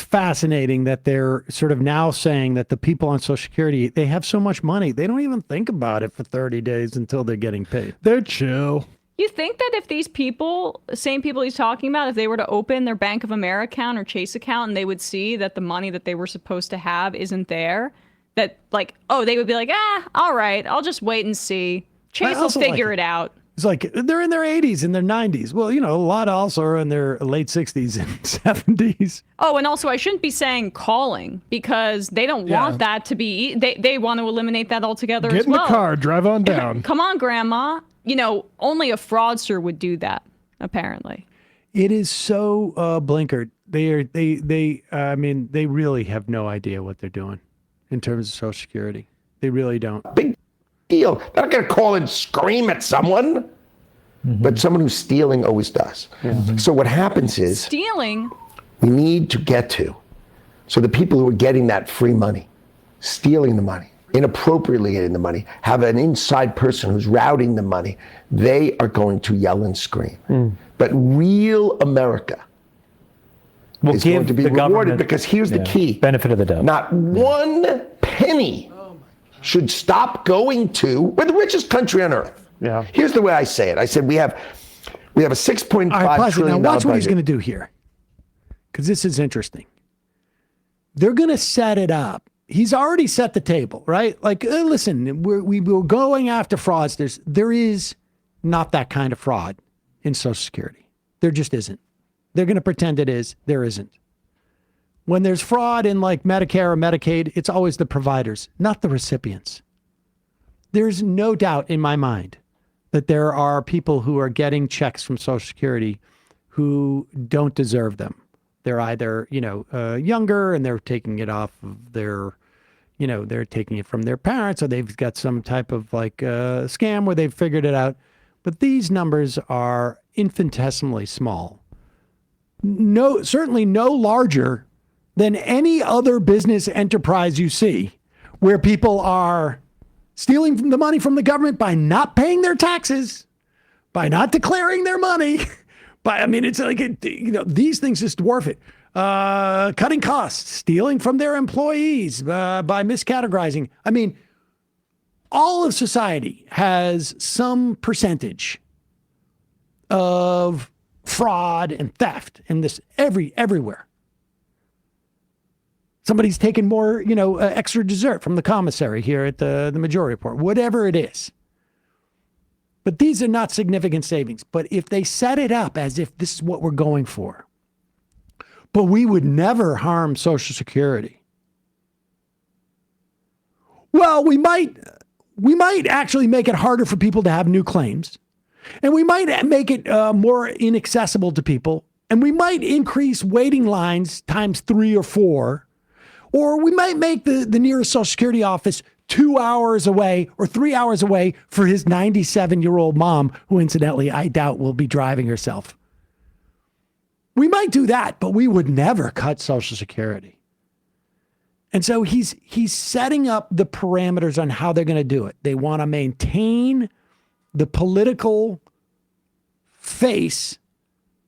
fascinating that they're sort of now saying that the people on Social Security, they have so much money, they don't even think about it for 30 days until they're getting paid. They're chill. You think that if these people, the same people he's talking about, if they were to open their Bank of America account or Chase account and they would see that the money that they were supposed to have isn't there, that they would be like, all right, I'll just wait and see. Chase will figure it out. It's like they're in their 80s and their 90s. Well, a lot also are in their late 60s and 70s. Oh, and also I shouldn't be saying calling because they don't want that to be, they want to eliminate that altogether Get as well. in the car, drive on down. Come on, Grandma. Only a fraudster would do that, apparently. It is so blinkered. They really have no idea what they're doing in terms of Social Security. They really don't. Big deal. They're not going to call and scream at someone. Mm-hmm. But someone who's stealing always does. Mm-hmm. So what happens is... Stealing? We need to get to. So the people who are getting that free money, stealing the money, inappropriately getting the money, have an inside person who's routing the money, they are going to yell and scream. But real America is going to be rewarded because here's the key. Benefit of the doubt. Not one penny should stop going to, we're the richest country on earth. Yeah. Here's the way I say it. I said we have a $6.5 trillion now watch what he's budget. going to do here, because this is interesting. They're going to set it up. He's already set the table, right? Listen, we were going after fraudsters. There is not that kind of fraud in Social Security. There just isn't. They're going to pretend it is. There isn't. When there's fraud in Medicare or Medicaid, it's always the providers, not the recipients. There's no doubt in my mind that there are people who are getting checks from Social Security who don't deserve them. They're either, younger and they're taking it off of their, they're taking it from their parents, or they've got some type of scam where they've figured it out. But these numbers are infinitesimally small. No, certainly no larger than any other business enterprise you see where people are stealing the money from the government by not paying their taxes, by not declaring their money. It's these things just dwarf it. Cutting costs, stealing from their employees by miscategorizing. All of society has some percentage of fraud and theft in this everywhere. Somebody's taken more, extra dessert from the commissary here at the majority report, whatever it is. But these are not significant savings. But if they set it up as if this is what we're going for, but we would never harm Social Security. Well, we might actually make it harder for people to have new claims. And we might make it more inaccessible to people. And we might increase waiting lines times 3 or 4. Or we might make the nearest Social Security office 2 hours away or 3 hours away for his 97-year-old mom, who incidentally I doubt will be driving herself. We might do that, but we would never cut Social Security. And so he's setting up the parameters on how they're going to do it. They want to maintain the political face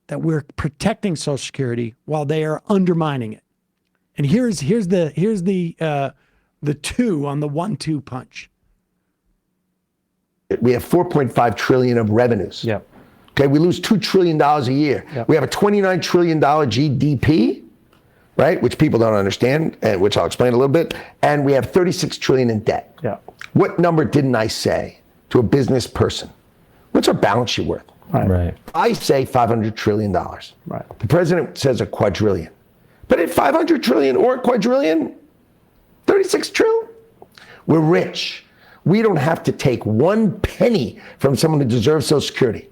that we're protecting Social Security while they are undermining it. And here's the 2 on the 1-2 punch. We have $4.5 trillion of revenues. Yeah. Okay, we lose $2 trillion a year. Yeah. We have a $29 trillion GDP, right? Which people don't understand, and which I'll explain a little bit. And we have $36 trillion in debt. Yeah. What number didn't I say to a business person What's our balance sheet worth? Right. I say $500 trillion. Right. The president says a quadrillion. But at 500 trillion or a quadrillion, 36 trillion, we're rich. We don't have to take one penny from someone who deserves Social Security.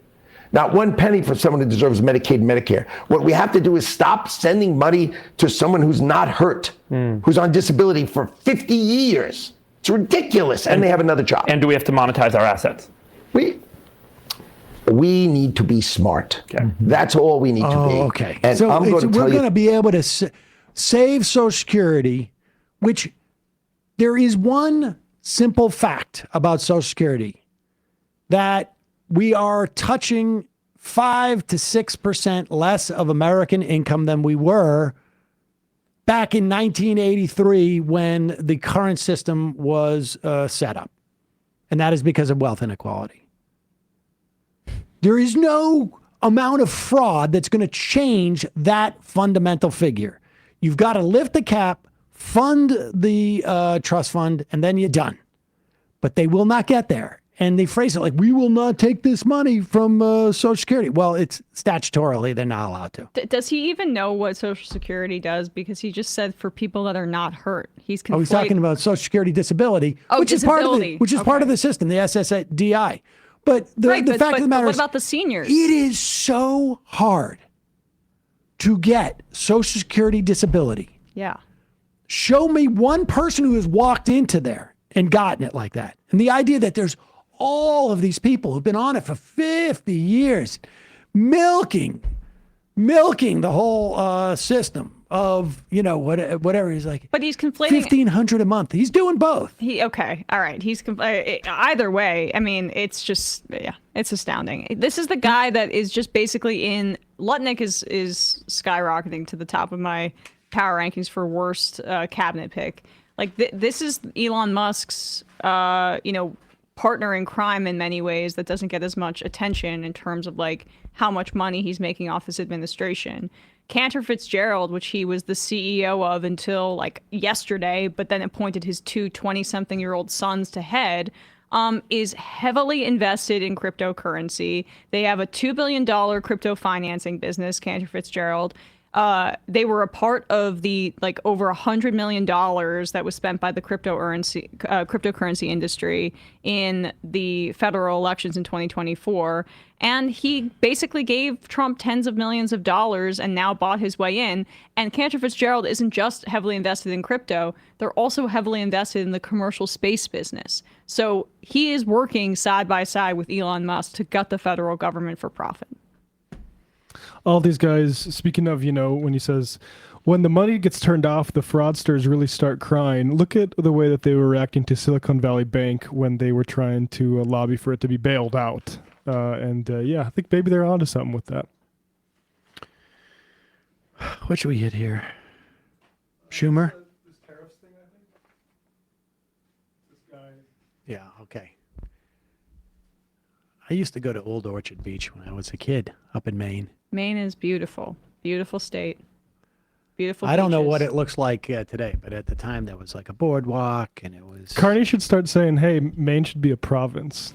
Not one penny from someone who deserves Medicaid and Medicare. What we have to do is stop sending money to someone who's not hurt, who's on disability for 50 years. It's ridiculous, and they have another job. And do we have to monetize our assets? We need to be smart. Okay. That's all we need to be. Okay. And so I'm going to tell we're you, going to be able to save Social Security, which there is one simple fact about Social Security, that we are touching 5 to 6% less of American income than we were back in 1983 when the current system was set up. And that is because of wealth inequality. There is no amount of fraud that's going to change that fundamental figure. You've got to lift the cap, fund the trust fund, and then you're done. But they will not get there. And they phrase it like, we will not take this money from Social Security. Well, it's statutorily, they're not allowed to. Does he even know what Social Security does? Because he just said for people that are not hurt. He's talking about Social Security disability, which is part of the system, the SSDI. But the fact of the matter what is, about the seniors? It is so hard to get Social Security disability. Yeah. Show me one person who has walked into there and gotten it like that. And the idea that there's all of these people who've been on it for 50 years, milking the whole system of, whatever. He's like, but he's conflating $1,500 a month. He's doing both. Okay. All right. He's either way. I mean, it's just, it's astounding. This is the guy that is just basically Lutnick is skyrocketing to the top of my power rankings for worst cabinet pick. Like this is Elon Musk's, partner in crime in many ways that doesn't get as much attention in terms of like how much money he's making off his administration. Cantor Fitzgerald, which he was the CEO of until like yesterday, but then appointed his two 20-something-year-old sons to head, is heavily invested in cryptocurrency. They have a $2 billion crypto financing business, Cantor Fitzgerald. They were a part of the over $100 million that was spent by the cryptocurrency industry in the federal elections in 2024. And he basically gave Trump tens of millions of dollars and now bought his way in. And Cantor Fitzgerald isn't just heavily invested in crypto, they're also heavily invested in the commercial space business. So he is working side by side with Elon Musk to gut the federal government for profit. All these guys, speaking of, when he says, when the money gets turned off, the fraudsters really start crying. Look at the way that they were reacting to Silicon Valley Bank when they were trying to lobby for it to be bailed out. I think maybe they're onto something with that. What should we hit here? Schumer? This tariffs thing, I think. This guy. Yeah, okay. I used to go to Old Orchard Beach when I was a kid up in Maine. Maine is beautiful. Beautiful state. Beautiful I don't know beaches. what it looks like today, but at the time there was like a boardwalk and it was... Carney should start saying, hey, Maine should be a province.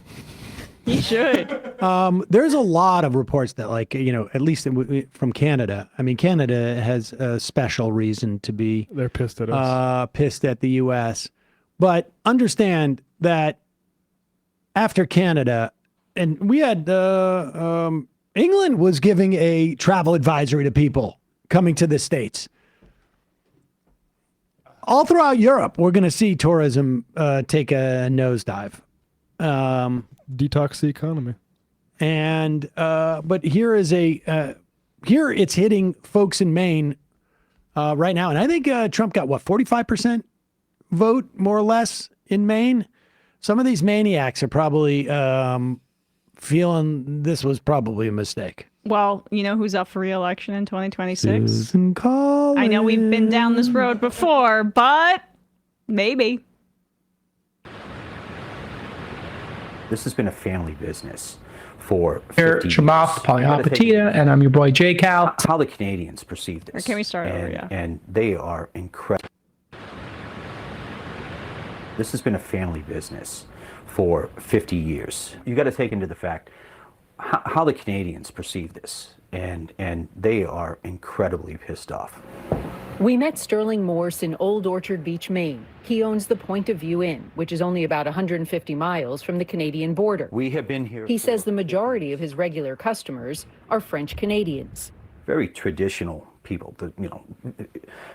He should. There's a lot of reports that at least from Canada. I mean, Canada has a special reason to be... They're pissed at us. Pissed at the U.S. But understand that after Canada, and we had... England was giving a travel advisory to people coming to the States. All throughout Europe, we're going to see tourism take a nosedive. Detox the economy. And but here it's hitting folks in Maine right now. And I think Trump got 45% vote, more or less, in Maine. Some of these maniacs are probably feeling this was probably a mistake. Well, you know who's up for re-election in 2026? Susan Collins. I know we've been down this road before, but maybe. This has been a family business for 50 Here, years. Shamath Palyapatita, and I'm your boy J Cal. How the Canadians perceive this. Or can we start over? Yeah. And they are incredible. This has been a family business for 50 years. You got to take into the fact how the Canadians perceive this, and they are incredibly pissed off. We met Sterling Morse in Old Orchard Beach, Maine. He owns the Point of View Inn, which is only about 150 miles from the Canadian border. We have been here. He says the majority of his regular customers are French Canadians. Very traditional people,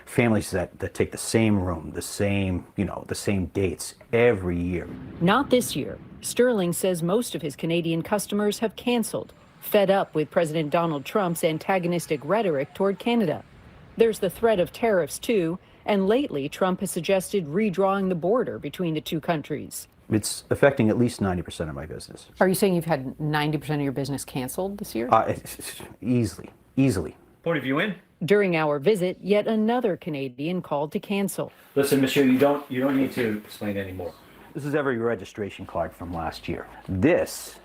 families that take the same room, the same dates every year. Not this year. Sterling says most of his Canadian customers have canceled, fed up with President Donald Trump's antagonistic rhetoric toward Canada. There's the threat of tariffs, too, and lately Trump has suggested redrawing the border between the two countries. It's affecting at least 90% of my business. Are you saying you've had 90% of your business canceled this year? Easily. Point of View in? During our visit, yet another Canadian called to cancel. Listen, monsieur, you don't need to explain anymore. This is every registration card from last year. This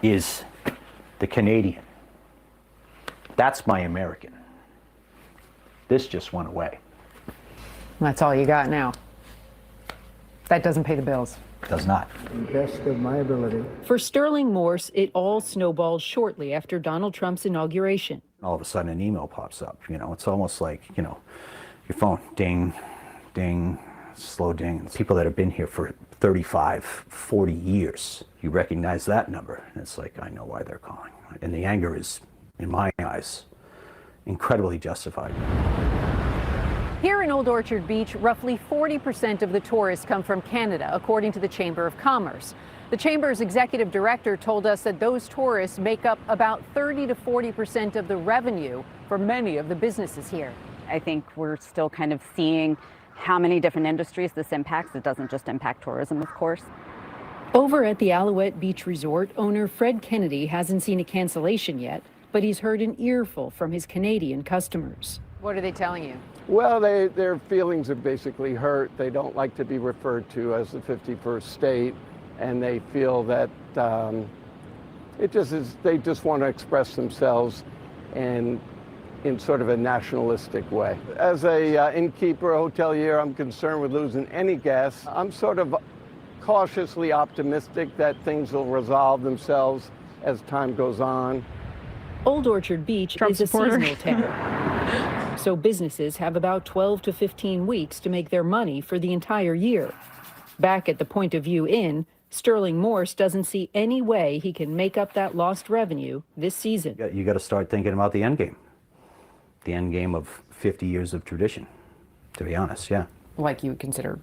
is the Canadian. That's my American. This just went away. That's all you got now. That doesn't pay the bills. Does not. Best of my ability. For Sterling Morse, it all snowballed shortly after Donald Trump's inauguration. All of a sudden an email pops up. It's almost like, your phone, ding, ding, slow ding. People that have been here for 35, 40 years, you recognize that number. And it's like, I know why they're calling. And the anger is, in my eyes, incredibly justified. Here in Old Orchard Beach, roughly 40% of the tourists come from Canada, according to the Chamber of Commerce. The Chamber's executive director told us that those tourists make up about 30 to 40% of the revenue for many of the businesses here. I think we're still kind of seeing how many different industries this impacts. It doesn't just impact tourism, of course. Over at the Alouette Beach Resort, owner Fred Kennedy hasn't seen a cancellation yet, but he's heard an earful from his Canadian customers. What are they telling you? Well, their feelings are basically hurt. They don't like to be referred to as the 51st state, and they feel that they just want to express themselves in sort of a nationalistic way. As a innkeeper, hotelier, I'm concerned with losing any guests. I'm sort of cautiously optimistic that things will resolve themselves as time goes on. Old Orchard Beach is a seasonal town, so businesses have about 12 to 15 weeks to make their money for the entire year. Back at the Point of View Inn, Sterling Morse doesn't see any way he can make up that lost revenue this season. You got to start thinking about the end game. The end game of 50 years of tradition, to be honest, yeah. Like you would consider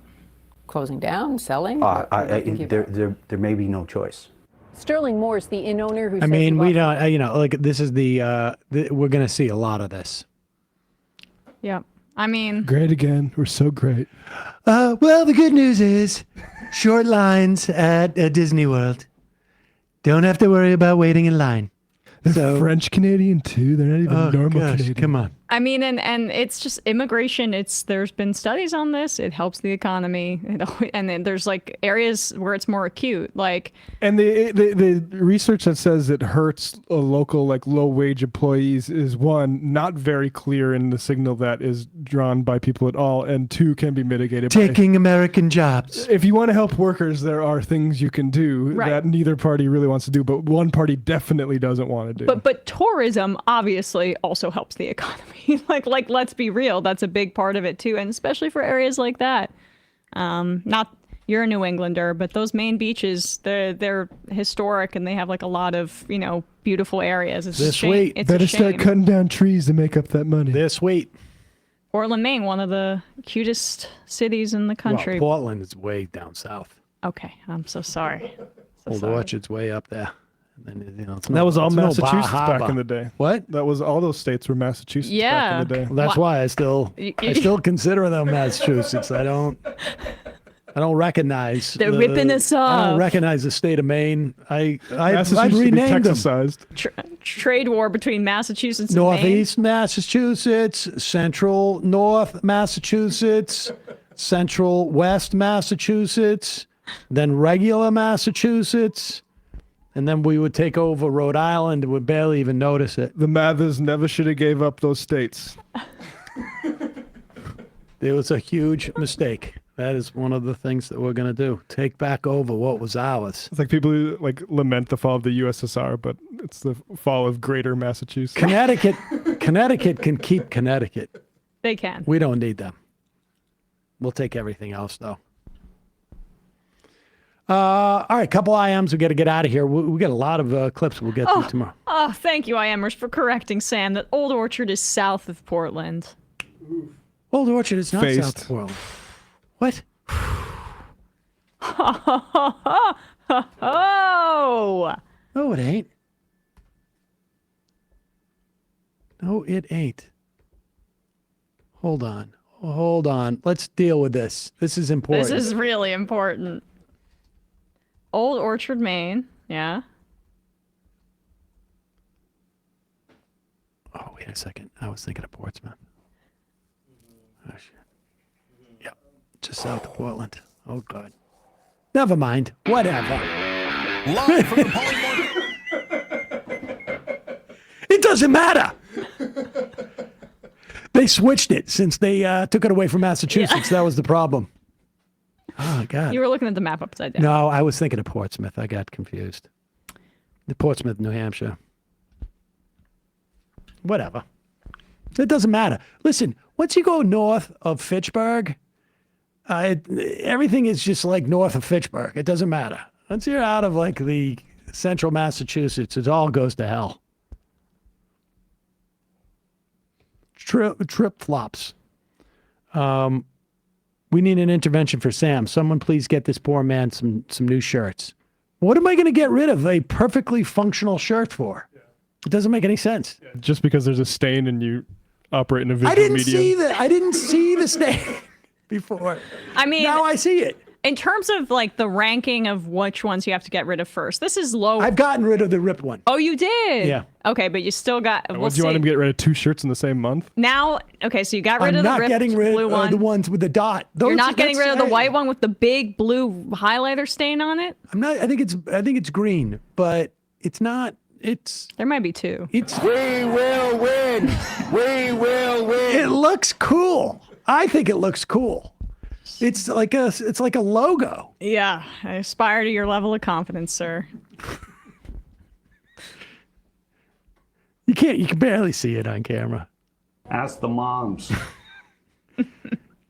closing down, selling? There may be no choice. Sterling Morse, the inn owner who I mean, we don't, this is we're going to see a lot of this. Yeah. I mean, Great again. We're so great. Well, the good news is short lines at Disney World. Don't have to worry about waiting in line. They're French Canadian too. They're not even normal Canadian. Come on. I mean, and it's just immigration. There's been studies on this. It helps the economy, and then there's like areas where it's more acute, like. And the research that says it hurts a local like low wage employees is one, not very clear in the signal that is drawn by people at all, and two, can be mitigated. Taking American jobs. If you want to help workers, there are things you can do that neither party really wants to do, but one party definitely doesn't want to do. But tourism obviously also helps the economy. like let's be real, that's a big part of it too, and especially for areas like that. Not you're a New Englander, but those Maine beaches, they're historic and they have like a lot of beautiful areas. It's a shame. It's better a shame. start cutting down trees to make up that money. They're sweet. Portland, Maine, one of the cutest cities in the country. Well, Portland is way down south. Okay, I'm so sorry. Old Orchard's way up there. And then, that was all Massachusetts Baja. back in the day. What? That was all those states were Massachusetts back in the day. Well, that's why I still consider them Massachusetts. I don't recognize. They're ripping us off. I don't recognize the state of Maine. I'd them. rename Trade war between Massachusetts and Northeast Massachusetts, Central North Massachusetts, Central West Massachusetts, then regular Massachusetts. And then we would take over Rhode Island and would barely even notice it. The Mathers never should have gave up those states. It was a huge mistake. That is one of the things that we're going to do. Take back over what was ours. It's like people who like lament the fall of the USSR, but it's the fall of Greater Massachusetts. Connecticut can keep Connecticut. They can. We don't need them. We'll take everything else, though. All right, couple IMs. We got to get out of here. We got a lot of clips we'll get to tomorrow. Oh, thank you, IMers, for correcting Sam that Old Orchard is south of Portland. Old Orchard is not Faced. south of Portland. What? Oh! No, it ain't. No, it ain't. Hold on. Hold on. Let's deal with this. This is important. This is really important. Old Orchard, Maine. Yeah. Oh, wait a second. I was thinking of Portsmouth. Oh, shit. Yep. Just south of Portland. Oh, God. Never mind. Whatever. Live from the It doesn't matter. They switched it since they took it away from Massachusetts. That was the problem. Oh, God. You were looking at the map upside down. No, I was thinking of Portsmouth. I got confused. The Portsmouth, New Hampshire. Whatever. It doesn't matter. Listen, once you go north of Fitchburg, everything is just like north of Fitchburg. It doesn't matter. Once you're out of like the central Massachusetts, it all goes to hell. Trip flops. We need an intervention for Sam. Someone please get this poor man some new shirts. What am I going to get rid of a perfectly functional shirt for? It doesn't make any sense. Just because there's a stain and you operate in a visual I didn't medium. I didn't see the stain before. I mean, now I see it. In terms of like the ranking of which ones you have to get rid of first, this is low. I've gotten rid of the ripped one. Oh, you did? Yeah. Okay, but you still got. We'll Would you want see. him to get rid of 2 shirts in the same month? Now, okay, so you got rid I'm of the not ripped getting rid blue of one. the ones with the dot. You're not getting rid of the that's- white one with the big blue highlighter stain on it? I'm not. I think it's green, but it's not. It's. There might be 2. It's. We will win. We will win. It looks cool. I think it looks cool. It's like a logo. Yeah, I aspire to your level of confidence, sir. You can barely see it on camera. Ask the moms.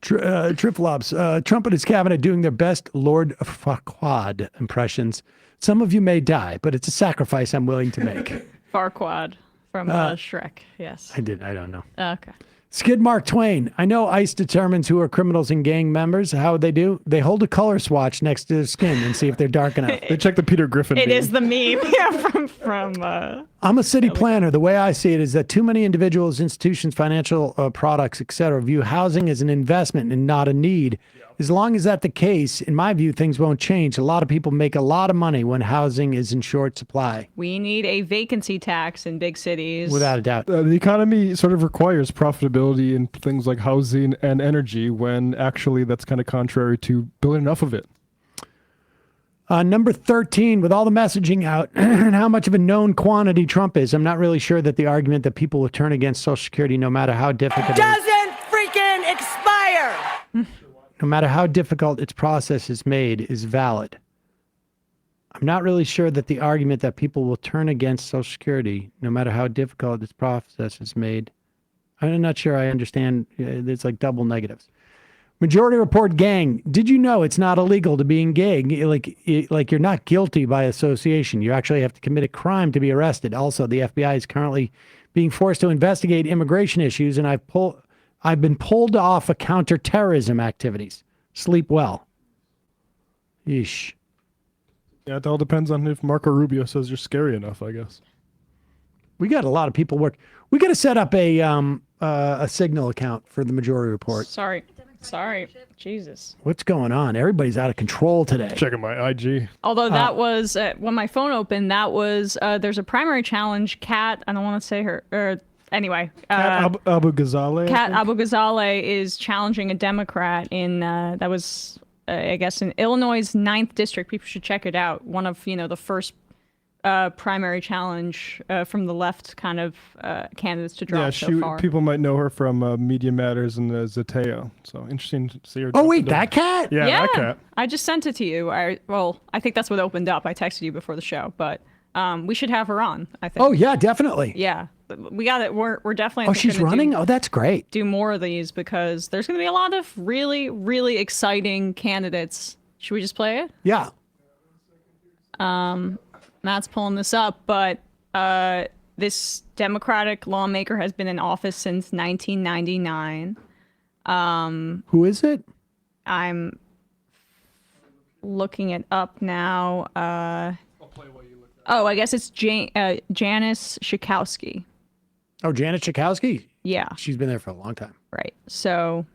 Triplops. Trump and his cabinet doing their best Lord Farquaad impressions. Some of you may die, but it's a sacrifice I'm willing to make. Farquaad from Shrek, yes. I don't know. Okay. Skid Mark Twain. I know ICE determines who are criminals and gang members. How would they do? They hold a color swatch next to their skin and see if they're dark enough. They check the Peter Griffin. It meme. is the meme from I'm a city planner. The way I see it is that too many individuals, institutions, financial products, etc., view housing as an investment and not a need. As long as that's the case, in my view, things won't change. A lot of people make a lot of money when housing is in short supply. We need a vacancy tax in big cities. Without a doubt. The economy sort of requires profitability in things like housing and energy when actually that's kind of contrary to building enough of it. Number 13, with all the messaging out and how much of a known quantity Trump is, I'm not really sure that the argument that people will turn against Social Security no matter how difficult doesn't freaking expire. no matter how difficult its process is made, is valid. I'm not really sure that the argument that people will turn against Social Security, no matter how difficult its process is made. I'm not sure I understand. It's like double negatives. Majority Report gang. Did you know it's not illegal to be in gang? Like you're not guilty by association. You actually have to commit a crime to be arrested. Also, the FBI is currently being forced to investigate immigration issues, and I've been pulled off of counterterrorism activities. Sleep well. Yeesh. Yeah, it all depends on if Marco Rubio says you're scary enough, I guess. We got a lot of people work. We got to set up a Signal account for the Majority Report. Sorry. Jesus. What's going on? Everybody's out of control today. Checking my IG. Although that was, when my phone opened, that was, there's a primary challenge. Kat, I don't want to say her, anyway. Kat Abu Ghazaleh. Kat Abu Ghazaleh is challenging a Democrat in, that was, I guess, in Illinois' 9th district. People should check it out. One of, the first primary challenge from the left kind of candidates to drop Yeah, so far. people might know her from Media Matters and Zateo. So interesting to see her. Oh wait, that cat? Yeah, that cat. I just sent it to you. I think that's what opened up. I texted you before the show, but we should have her on, I think. Oh yeah, definitely. Yeah, we got it. We're definitely. Oh, she's running? Oh, that's great. Do more of these because there's going to be a lot of really, really exciting candidates. Should we just play it? Yeah. Matt's pulling this up, but this Democratic lawmaker has been in office since 1999. Who is it? I'm looking it up now. I guess it's Janice Schakowsky. Oh, Janet Schakowsky? Yeah. She's been there for a long time. Right. So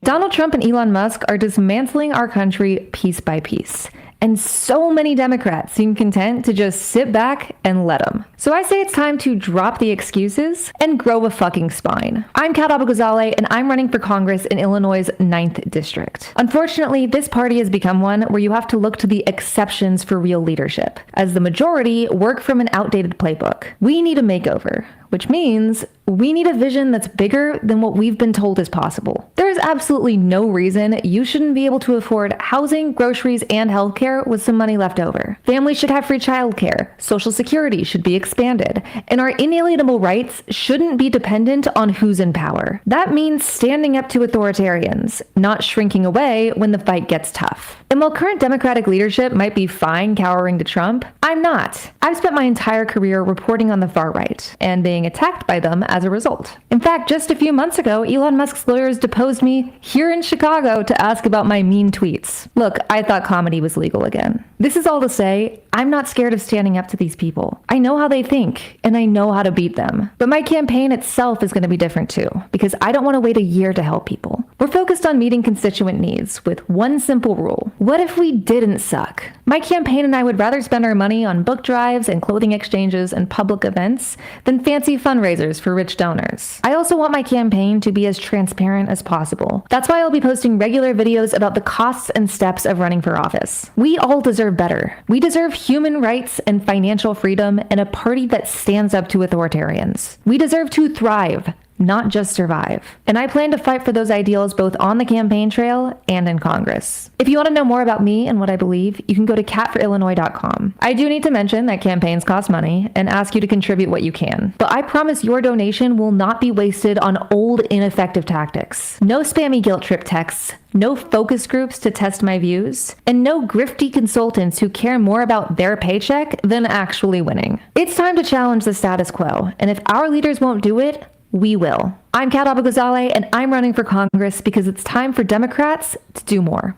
Donald Trump and Elon Musk are dismantling our country piece by piece. And so many Democrats seem content to just sit back and let them. So I say it's time to drop the excuses and grow a fucking spine. I'm Kat Abou-Ghazaleh, and I'm running for Congress in Illinois' 9th District. Unfortunately, this party has become one where you have to look to the exceptions for real leadership, as the majority work from an outdated playbook. We need a makeover, which means we need a vision that's bigger than what we've been told is possible. There is absolutely no reason you shouldn't be able to afford housing, groceries, and healthcare with some money left over. Families should have free childcare, Social Security should be expanded, and our inalienable rights shouldn't be dependent on who's in power. That means standing up to authoritarians, not shrinking away when the fight gets tough. And while current Democratic leadership might be fine cowering to Trump, I'm not. I've spent my entire career reporting on the far right, and being attacked by them as a result. In fact, just a few months ago, Elon Musk's lawyers deposed me here in Chicago to ask about my mean tweets. Look, I thought comedy was legal again. This is all to say, I'm not scared of standing up to these people. I know how they think, and I know how to beat them. But my campaign itself is going to be different too, because I don't want to wait a year to help people. We're focused on meeting constituent needs with one simple rule. What if we didn't suck? My campaign and I would rather spend our money on book drives and clothing exchanges and public events than fancy fundraisers for rich donors. I also want my campaign to be as transparent as possible. That's why I'll be posting regular videos about the costs and steps of running for office. We all deserve better. We deserve human rights and financial freedom and a party that stands up to authoritarians. We deserve to thrive, not just survive. And I plan to fight for those ideals both on the campaign trail and in Congress. If you want to know more about me and what I believe, you can go to catforillinois.com. I do need to mention that campaigns cost money and ask you to contribute what you can. But I promise your donation will not be wasted on old, ineffective tactics. No spammy guilt trip texts, no focus groups to test my views, and no grifty consultants who care more about their paycheck than actually winning. It's time to challenge the status quo, and if our leaders won't do it, we will. I'm Kat Abou-Ghazaleh, and I'm running for Congress because it's time for Democrats to do more.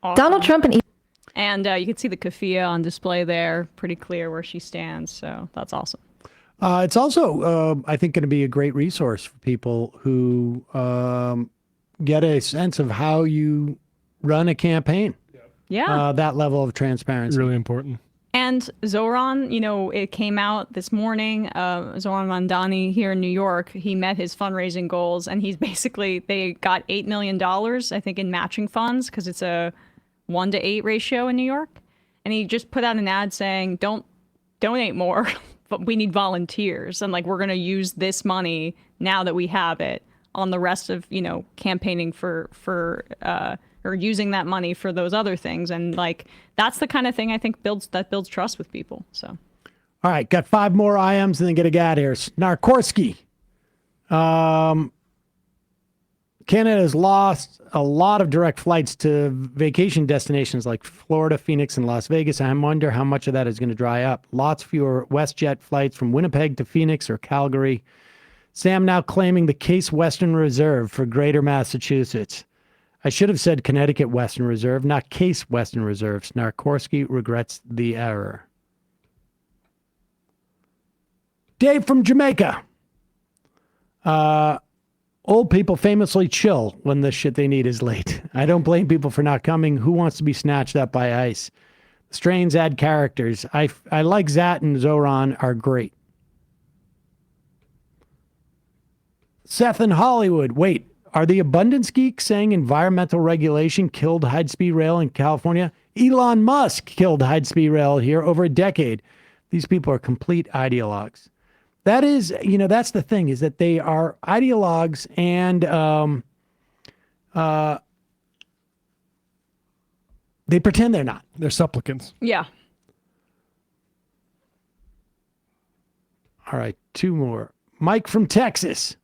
Awesome. Donald Trump and you can see the keffiyeh on display there, pretty clear where she stands. So that's awesome. It's also, I think, going to be a great resource for people who get a sense of how you run a campaign. Yeah. That level of transparency. Really important. And Zoran, it came out this morning, Zoran Mandani here in New York, he met his fundraising goals, and they got $8 million, I think, in matching funds, because it's a 1-to-8 ratio in New York. And he just put out an ad saying, don't donate more, but we need volunteers. And we're going to use this money now that we have it on the rest of, campaigning for or using that money for those other things. And that's the kind of thing I think builds trust with people. So, all right, got 5 more IMs and then get a guy out here. Snarkorsky. Canada has lost a lot of direct flights to vacation destinations like Florida, Phoenix, and Las Vegas. I wonder how much of that is going to dry up. Lots fewer WestJet flights from Winnipeg to Phoenix or Calgary. Sam now claiming the Case Western Reserve for Greater Massachusetts. I should have said Connecticut Western Reserve, not Case Western Reserve. Snarkorsky regrets the error. Dave from Jamaica. Old people famously chill when the shit they need is late. I don't blame people for not coming. Who wants to be snatched up by ice? Strains add characters. I like Zat and Zoran are great. Seth in Hollywood. Wait. Are the abundance geeks saying environmental regulation killed high-speed rail in California? Elon Musk killed high-speed rail here over a decade. These people are complete ideologues. That is, that's the thing, is that they are ideologues and they pretend they're not. They're supplicants. Yeah. All right, 2 more. Mike from Texas.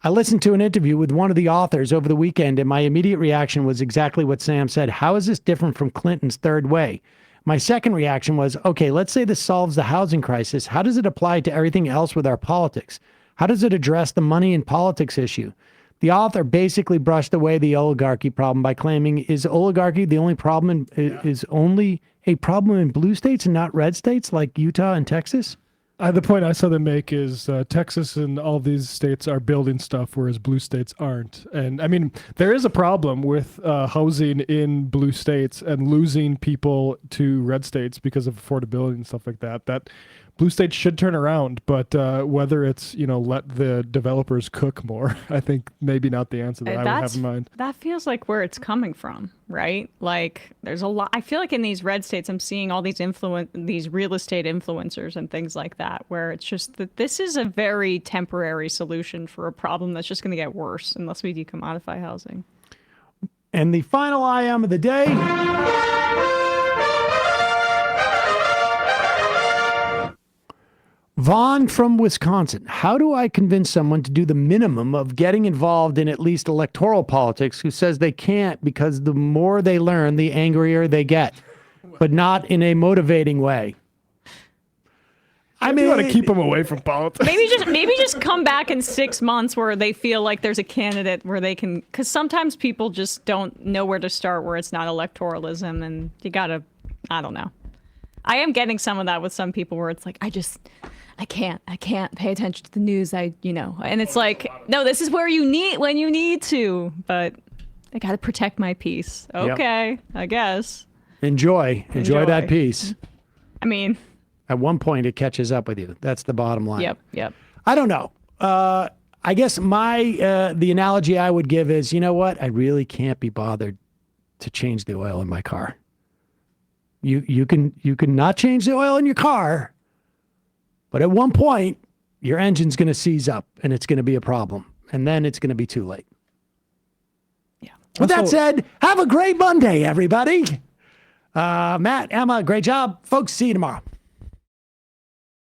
I listened to an interview with one of the authors over the weekend, and my immediate reaction was exactly what Sam said. How is this different from Clinton's third way? My second reaction was, okay, let's say this solves the housing crisis. How does it apply to everything else with our politics? How does it address the money in politics issue? The author basically brushed away the oligarchy problem by claiming, is oligarchy the only problem is only a problem in blue states and not red states like Utah and Texas? The point I saw them make is Texas and all these states are building stuff, whereas blue states aren't. And I mean, there is a problem with housing in blue states and losing people to red states because of affordability and stuff like that. That blue states should turn around, but whether it's, let the developers cook more, I think maybe not the answer that I would have in mind. That feels like where it's coming from, right? Like there's a lot. I feel like in these red states, I'm seeing all these these real estate influencers and things like that, where it's just that this is a very temporary solution for a problem that's just going to get worse unless we decommodify housing. And the final I am of the day. Vaughn from Wisconsin. How do I convince someone to do the minimum of getting involved in at least electoral politics who says they can't because the more they learn, the angrier they get, but not in a motivating way? I mean, you want to keep them away from politics. Maybe just come back in 6 months where they feel like there's a candidate where they can, because sometimes people just don't know where to start where it's not electoralism, and you gotta, I don't know. I am getting some of that with some people where it's like, I can't pay attention to the news. And it's like, no, this is where when you need to, but I got to protect my peace. Okay, yep. I guess. Enjoy that peace. I mean, at one point it catches up with you. That's the bottom line. Yep. I don't know. I guess the analogy I would give is, you know what? I really can't be bothered to change the oil in my car. You can not change the oil in your car, but at one point your engine's going to seize up and it's going to be a problem, and then it's going to be too late. Yeah. With that said, have a great Monday, everybody. Matt, Emma, great job, folks. See you tomorrow.